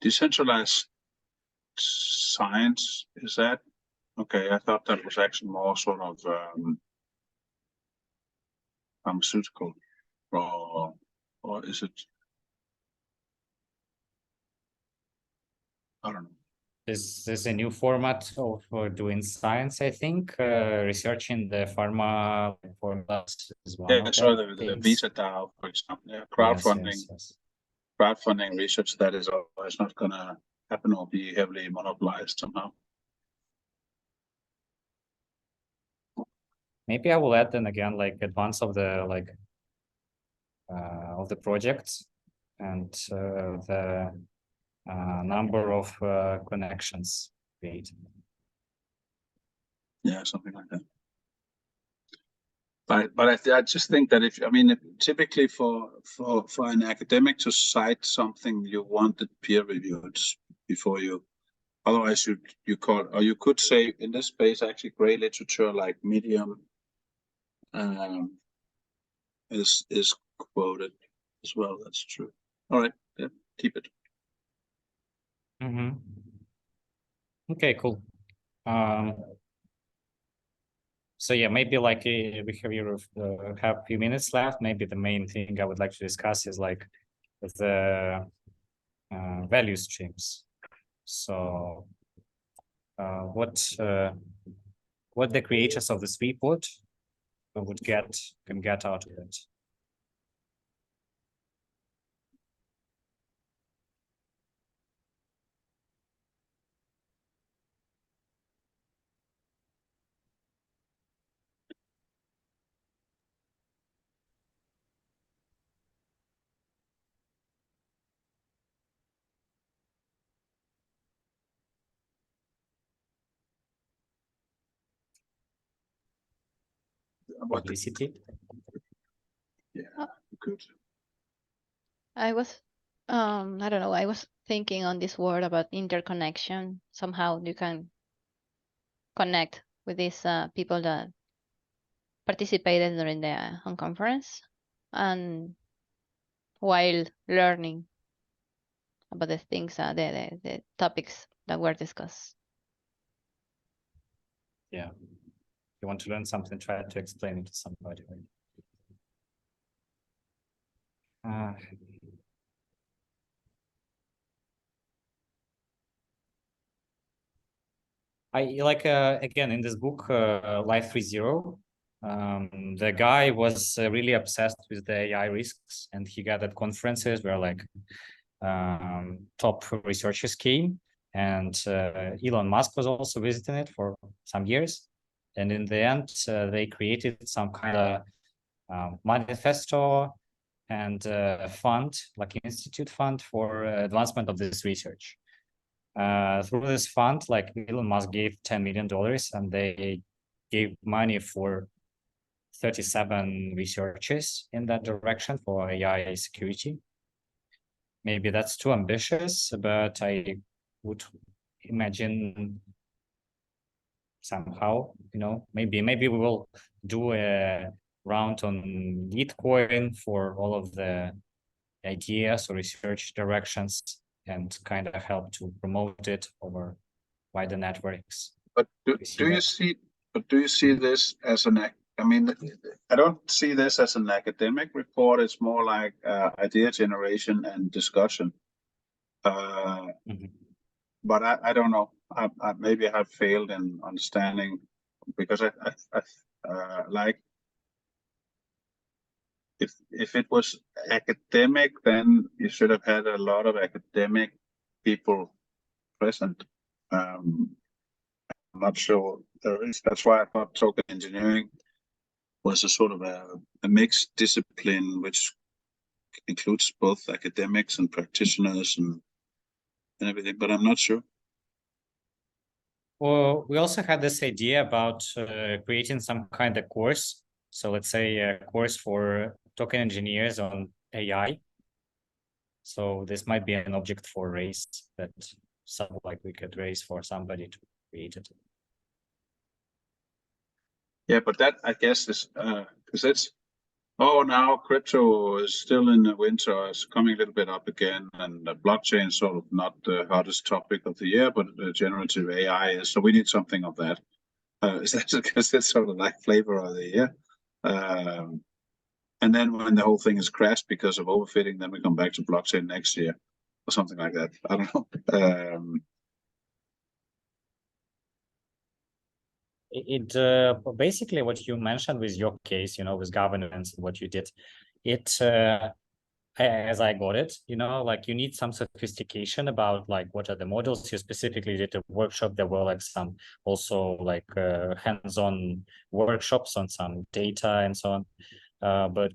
Decentralized science, is that okay? I thought that was actually more sort of pharmaceutical, or is it? I don't know. This is a new format of doing science, I think. Researching the pharma formulas is one of so the the Visa DAO, for example, crowdfunding. Yes. Crowdfunding research that is always not going to happen or be heavily monopolized somehow. Maybe I will add then again like advance of the projects and the number of connections created. Yeah, something like that. But I just think that if typically for an academic to cite something, you want it peer reviewed before you. Otherwise, you call, or you could say in this space actually gray literature like Medium is quoted as well. That's true. All right, yeah, keep it. Okay, cool. So yeah, maybe like we have a few minutes left. Maybe the main thing I would like to discuss is like the value streams. So what the creators of this report can get out of it. Publicity. Yeah, good. I was, I don't know. I was thinking on this word about interconnection. Somehow you can connect with these people that participated during the conference, and while learning about the things, the topics that were discussed. Yeah. If you want to learn something, try to explain it to somebody. I like again in this book, Life 3.0, the guy was really obsessed with the AI risks, and he gathered conferences where like top researchers came, and Elon Musk was also visiting it for some years. And in the end, they created some kind of manifesto and fund, like institute fund for advancement of this research. Through this fund, like Elon Musk gave $10 million, and they gave money for 37 researchers in that direction for AI security. Maybe that's too ambitious, but I would imagine somehow, maybe we will do a round on Gitcoin for all of the ideas or research directions and kind of help to promote it over wider networks. But do you see this as an I mean, I don't see this as an academic report. It's more like idea generation and discussion. But I don't know. I maybe have failed in understanding, because I like, if it was academic, then you should have had a lot of academic people present. I'm not sure there is. That's why I thought token engineering was a sort of a mixed discipline, which includes both academics and practitioners and everything, but I'm not sure. Well, we also had this idea about creating some kind of course. So let's say a course for token engineers on AI. So this might be an object for raise that we could raise for somebody to create it. Yeah, but that, I guess, is because it's, now crypto is still in the winter, it's coming a little bit up again, and the blockchain is sort of not the hottest topic of the year, but generative AI is. So we need something of that. Is that because it's sort of like flavor of the year? And then when the whole thing is crashed because of overfitting, then we come back to blockchain next year or something like that. I don't know. Basically what you mentioned with your case, with governance and what you did, as I got it, like you need some sophistication about like what are the models. You specifically did a workshop. There were like some also like hands-on workshops on some data and so on. But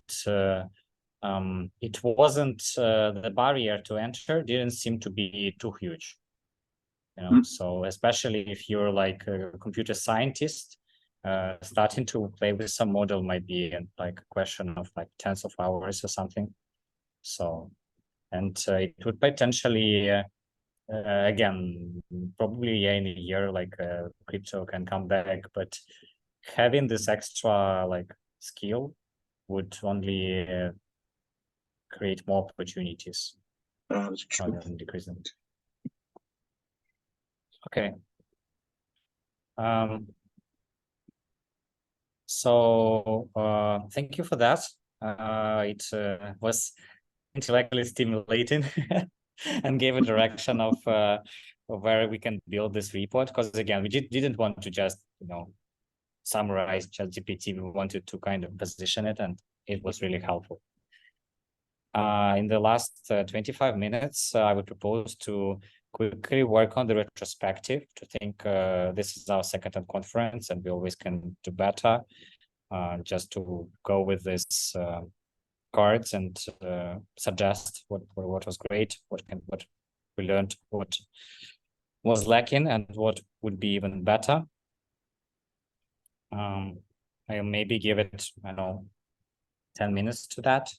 it wasn't the barrier to enter didn't seem to be too huge. So especially if you're like a computer scientist, starting to play with some model might be like a question of like tens of hours or something. So, and it would potentially, again, probably in a year, like crypto can come back, but having this extra like skill would only create more opportunities. That's true. Decreasing. Okay. So thank you for that. It was intellectually stimulating and gave a direction of where we can build this report. Because again, we didn't want to just summarize ChatGPT. We wanted to kind of position it, and it was really helpful. In the last 25 minutes, I would propose to quickly work on the retrospective to think this is our second conference and we always can do better. Just to go with this cards and suggest what was great, what we learned, what was lacking, and what would be even better. I'll maybe give it, 10 minutes to that,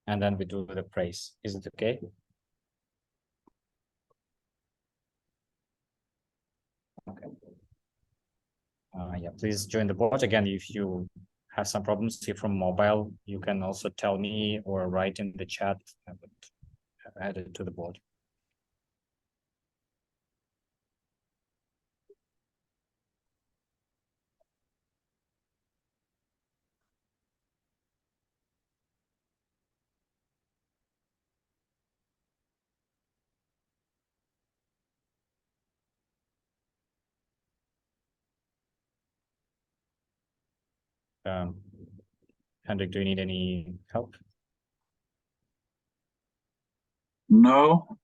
and then we do the praise. Is it okay? Okay. Yeah, please join the board. Again, if you have some problems here from mobile, you can also tell me or write in the chat. I would add it to the board. Hendrik, do you need any help? No.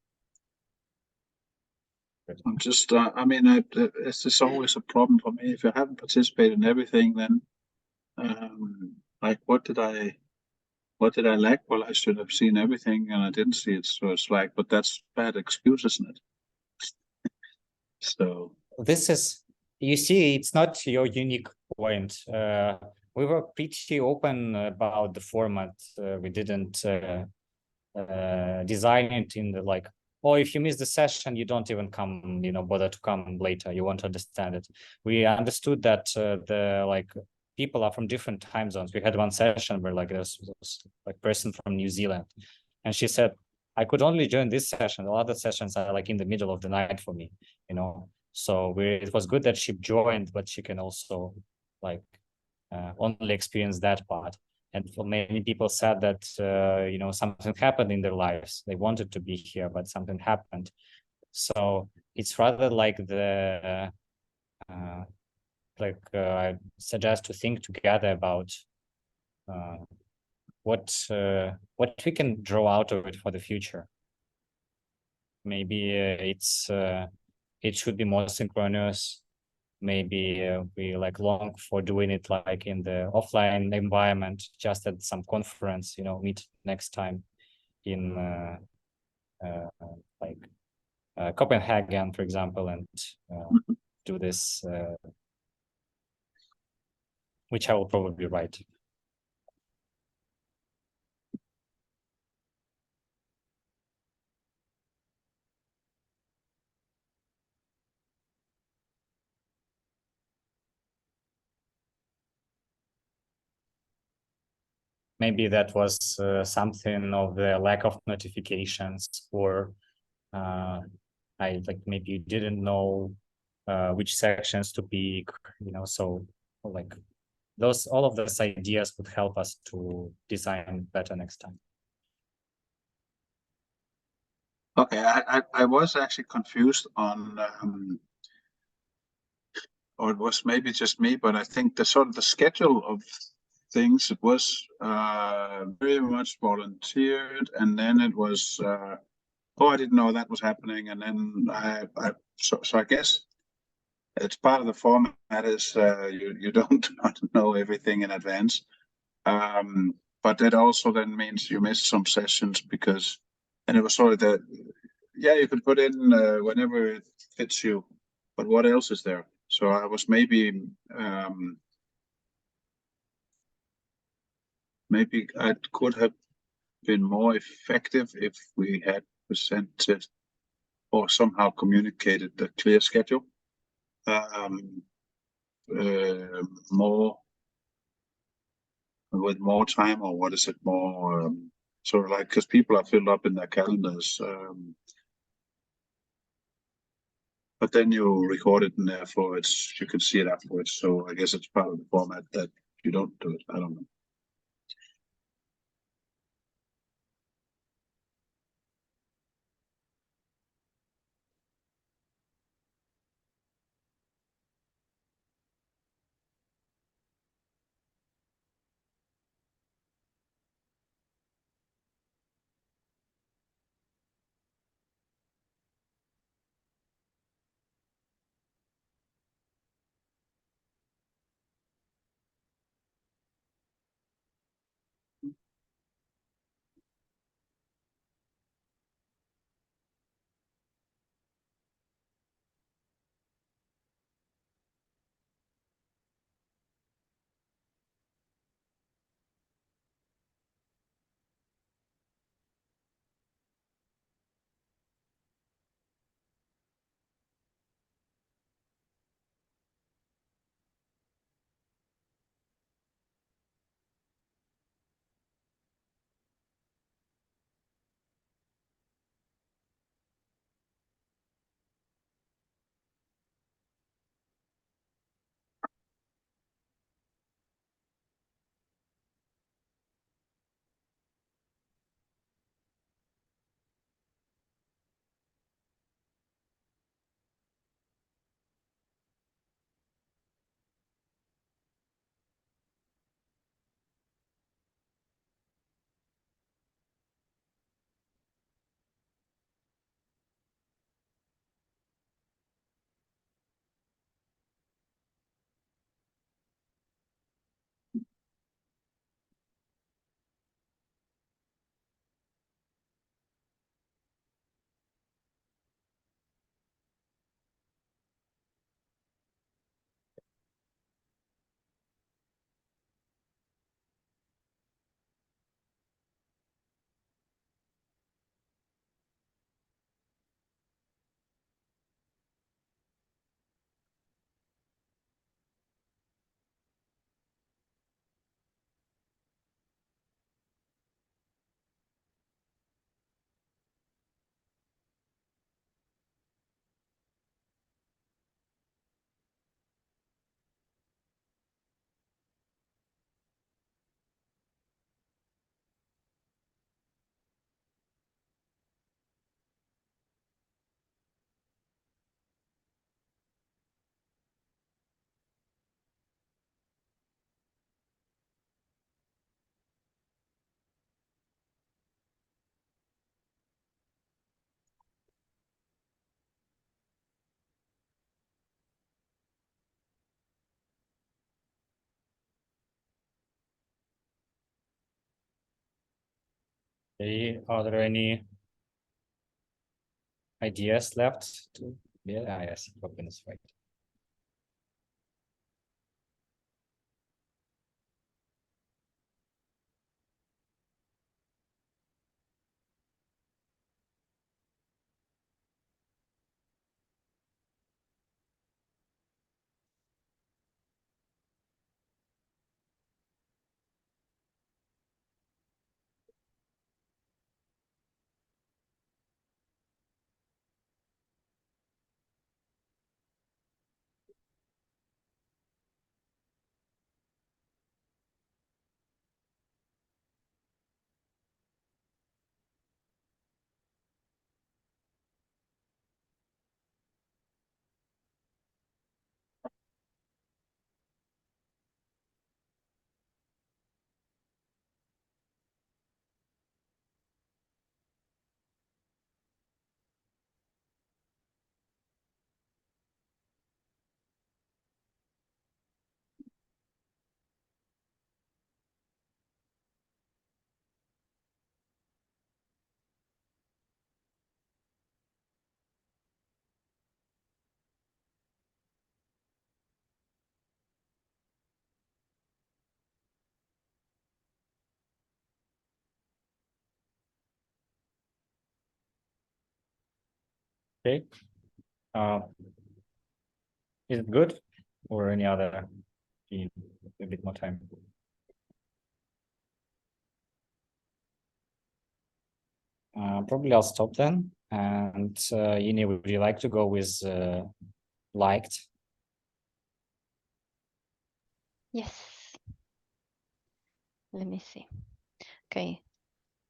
I'm just, it's just always a problem for me. If I haven't participated in everything, then like what did I lack? Well, I should have seen everything and I didn't see it. So it's like, but that's bad excuse, isn't it? So this is you see, it's not your unique point. We were pretty open about the format. We didn't design it in the like, oh, if you miss the session, you don't even come, bother to come later. You won't understand it. We understood that the like people are from different time zones. We had one session where like there's like person from New Zealand, and she said, I could only join this session. The other sessions are like in the middle of the night for me, So it was good that she joined, but she can also like only experience that part. And for many people said that something happened in their lives. They wanted to be here, but something happened. So it's rather like I suggest to think together about what we can draw out of it for the future. Maybe it should be more synchronous. Maybe we like long for doing it like in the offline environment, just at some conference, meet next time in like Copenhagen, for example, and do this, which I will probably write. Maybe that was something of the lack of notifications, or maybe you didn't know which sections to pick, so like all of those ideas would help us to design better next time. Okay, I was actually confused on, or it was maybe just me, but I think the sort of the schedule of things, it was very much volunteered, and then it was oh, I didn't know that was happening, and then so I guess it's part of the format is you don't know everything in advance, but that also then means you miss some sessions because, and it was sort of yeah, you could put in whenever it fits you, but what else is there? So I was maybe I could have been more effective if we had presented or somehow communicated the clear schedule more with more time, or what is it, more sort of like, because people are filled up in their calendars, but then you record it and therefore you can see it afterwards. So I guess it's part of the format that you don't do it. I don't know. Okay, are there any ideas left? Yeah, yes, Robin is right. Okay. Is it good or any other? Need a bit more time. Probably I'll stop then. And Yini, would you like to go with liked? Yes. Let me see. Okay.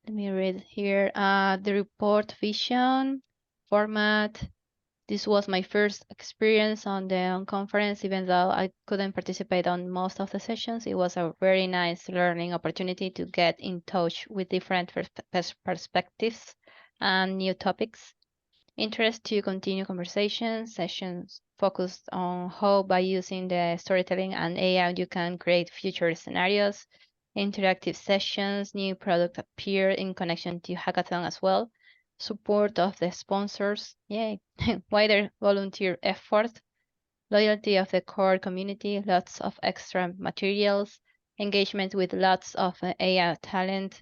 Let me read here. The report vision format. This was my first experience on the conference, even though I couldn't participate on most of the sessions. It was a very nice learning opportunity to get in touch with different perspectives and new topics. Interest to continue conversations, sessions focused on how by using the storytelling and AI you can create future scenarios, interactive sessions, new product appear in connection to hackathon as well, support of the sponsors, yay, wider volunteer effort, loyalty of the core community, lots of extra materials, engagement with lots of AI talent,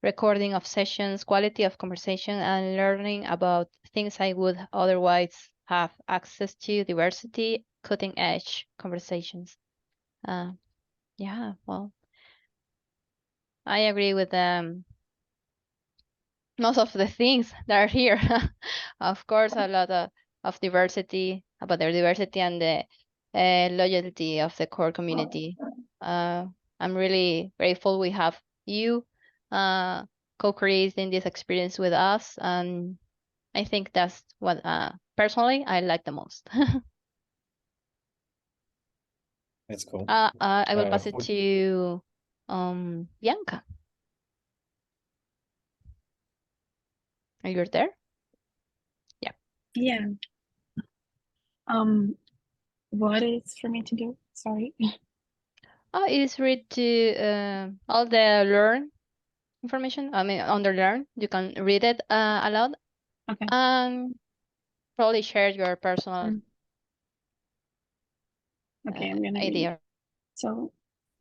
recording of sessions, quality of conversation, and learning about things I would otherwise have access to, diversity, cutting edge conversations. Yeah, well, I agree with most of the things that are here. Of course, a lot of diversity, about their diversity and the loyalty of the core community. I'm really grateful we have you co-creating this experience with us, and I think that's what personally I like the most. That's cool. I will pass it to Bianca. Are you there? Yeah. Yeah. What is for me to do? Sorry. It is read to all the learn information. I mean, under learn, you can read it aloud. Okay. Probably share your personal Okay, I'm gonna idea. read. So,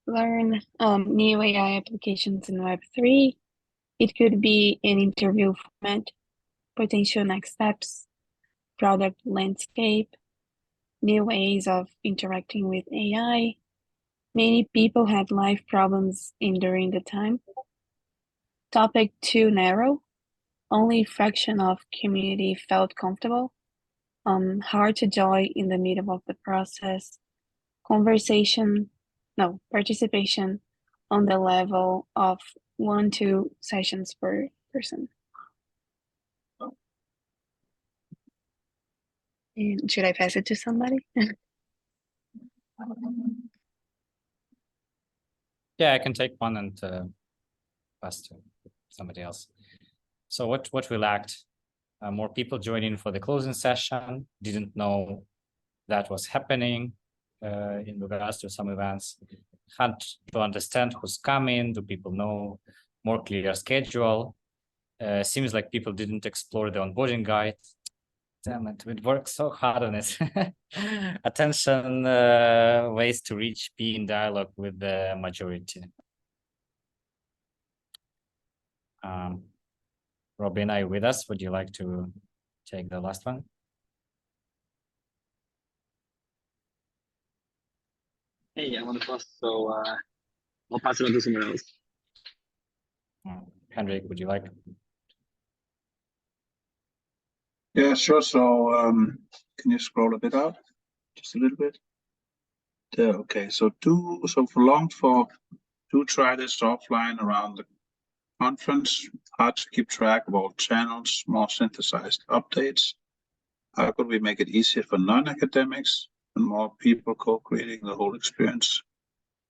learn new AI applications in Web3. It could be an interview format, potential next steps, product landscape, new ways of interacting with AI. Many people had life problems in during the time. Topic too narrow. Only fraction of community felt comfortable. Hard to join in the middle of the process. Participation on the level of 1-2 sessions per person. And should I pass it to somebody? Yeah, I can take one and pass to somebody else. So what we lacked, more people joining for the closing session, didn't know that was happening in regards to some events, had to understand who's coming, do people know, more clear schedule. seems like people didn't explore the onboarding guide. Damn it, we worked so hard on it. Attention, ways to reach be in dialogue with the majority. Robin, are you with us? Would you like to take the last one? Hey, I want to pass, so I'll pass it on to someone else. Henrik, would you like? Yeah, sure. So can you scroll a bit out? Just a little bit? There, okay. So do try this offline around the conference. Hard to keep track of all channels, more synthesized updates. How could we make it easier for non-academics and more people co-creating the whole experience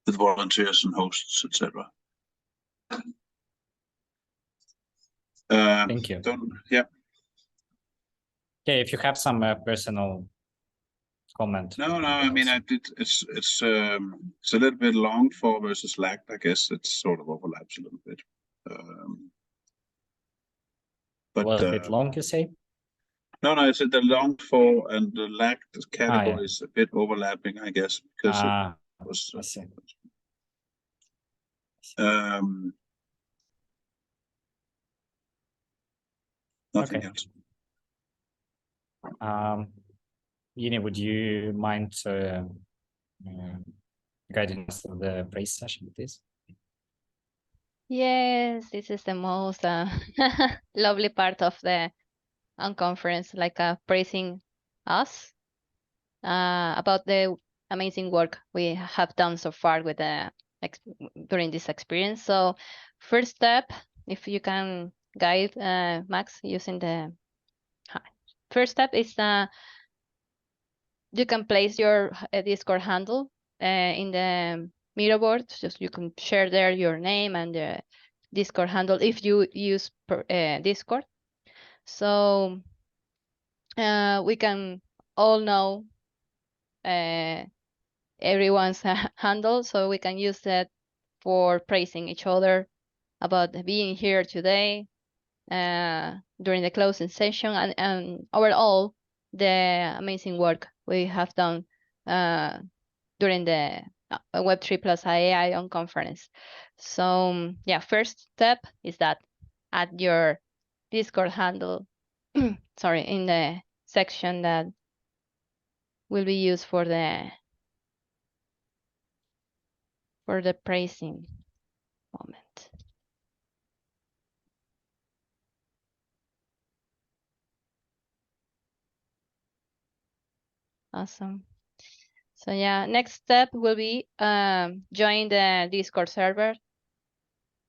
with volunteers and hosts, etc.? Thank you. Yeah. Okay, if you have some personal comment. No. I mean, it's a little bit long for versus lagged. I guess it sort of overlaps a little bit. But was it long, you say? No, it's the long for and the lagged category yeah. is a bit overlapping, I guess, because it was. I see. Nothing else. Yini, would you mind guiding us through the praise session, please? Yes, this is the most lovely part of the unconference, like praising us about the amazing work we have done so far with the during this experience. So first step, if you can guide Max using the first step is you can place your Discord handle in the Miro board. Just you can share there your name and the Discord handle if you use Discord. So we can all know everyone's handle, so we can use that for praising each other about being here today during the closing session and overall the amazing work we have done during the Web3 plus AI Unconference. So yeah, first step is that add your Discord handle, sorry, in the section that will be used for the praising moment. Awesome. So yeah, next step will be join the Discord server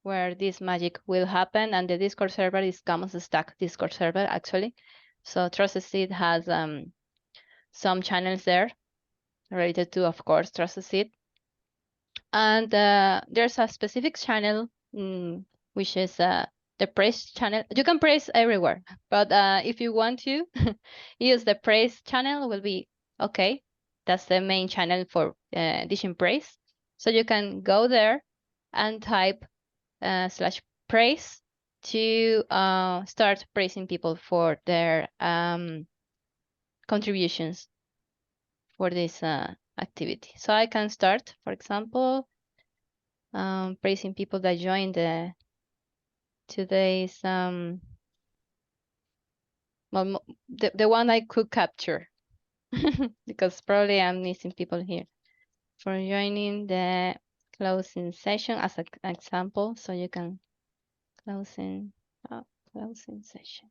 where this magic will happen, and the Discord server is Commons Stack Discord server actually. So Trusted Seed has some channels there related to, of course, Trusted Seed, and there's a specific channel which is the praise channel. You can praise everywhere, but if you want to use the praise channel, will be okay. That's the main channel for dishing praise. So you can go there and type /praise to start praising people for their contributions for this activity. So I can start, for example, praising people that joined today's well, the one I could capture because probably I'm missing people here for joining the closing session as an example. So you can closing session.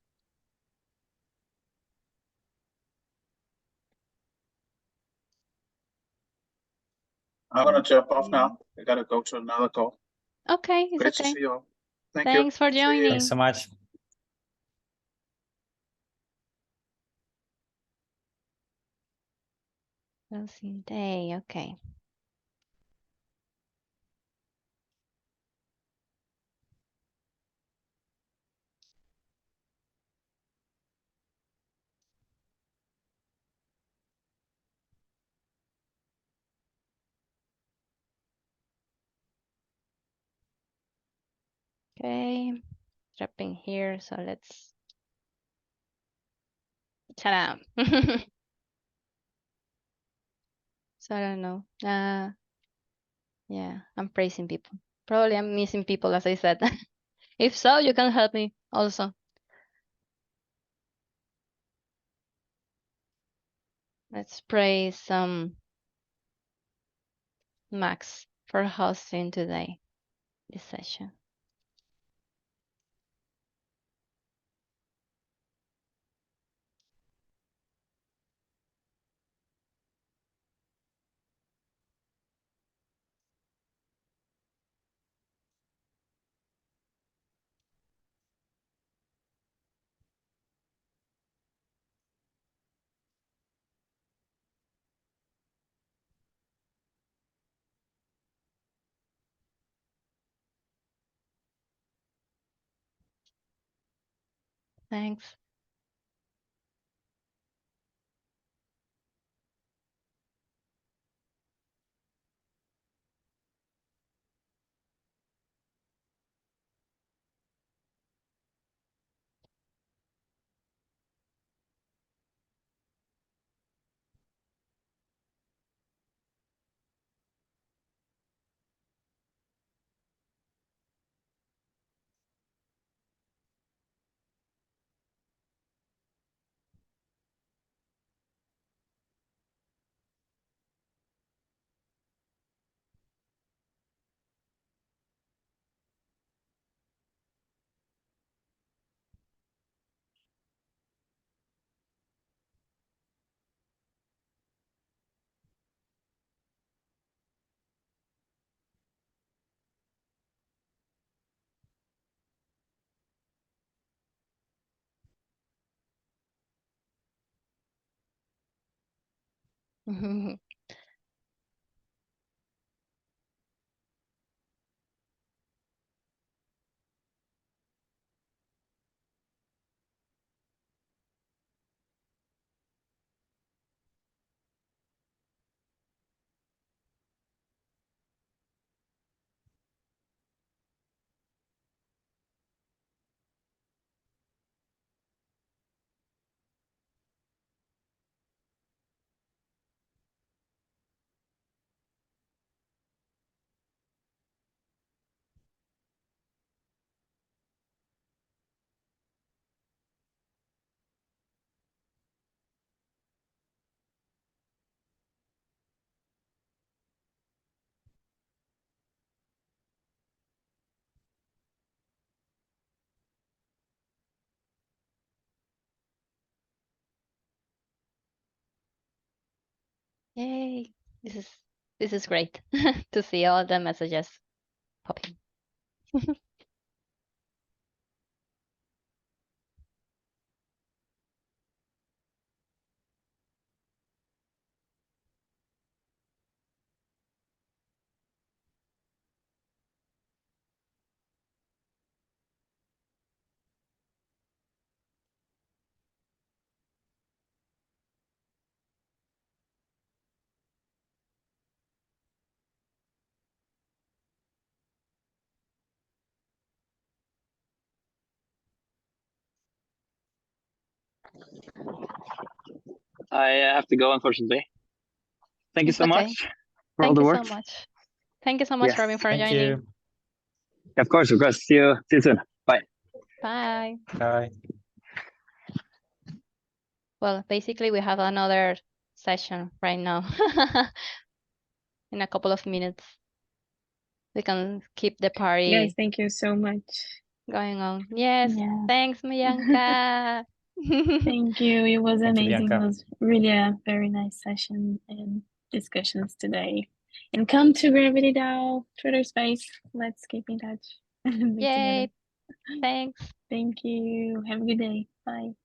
I'm gonna jump off now. I gotta go to another call. Okay, it's Great okay. to see you all. Thank you. Thanks for joining. Thanks so much. Closing day, okay. Okay. dropping here. So let's ta-da. So I don't know. Yeah, I'm praising people. Probably I'm missing people, as I said. If so, you can help me also. Let's praise Max for hosting today this session. Thanks. Yay! This is great to see all the messages popping. I have to go, unfortunately. Thank you It's so okay. much for all Thank the you work. so much. Thank you so much, Yes. Robin, for Thank joining. you. Of course, of course. See you soon. Bye. Bye. Bye. Well, basically, we have another session right now. In a couple of minutes, we can keep the party Guys, thank you so much. going on. Yes, Yeah. thanks, Mayanka. Thank you. It was Thank you, amazing. It Bianca. was really a very nice session and discussions today. And come to Gravity DAO Twitter space. Let's keep in touch. Be Yay, together. thanks. Thank you. Have a good day. Bye.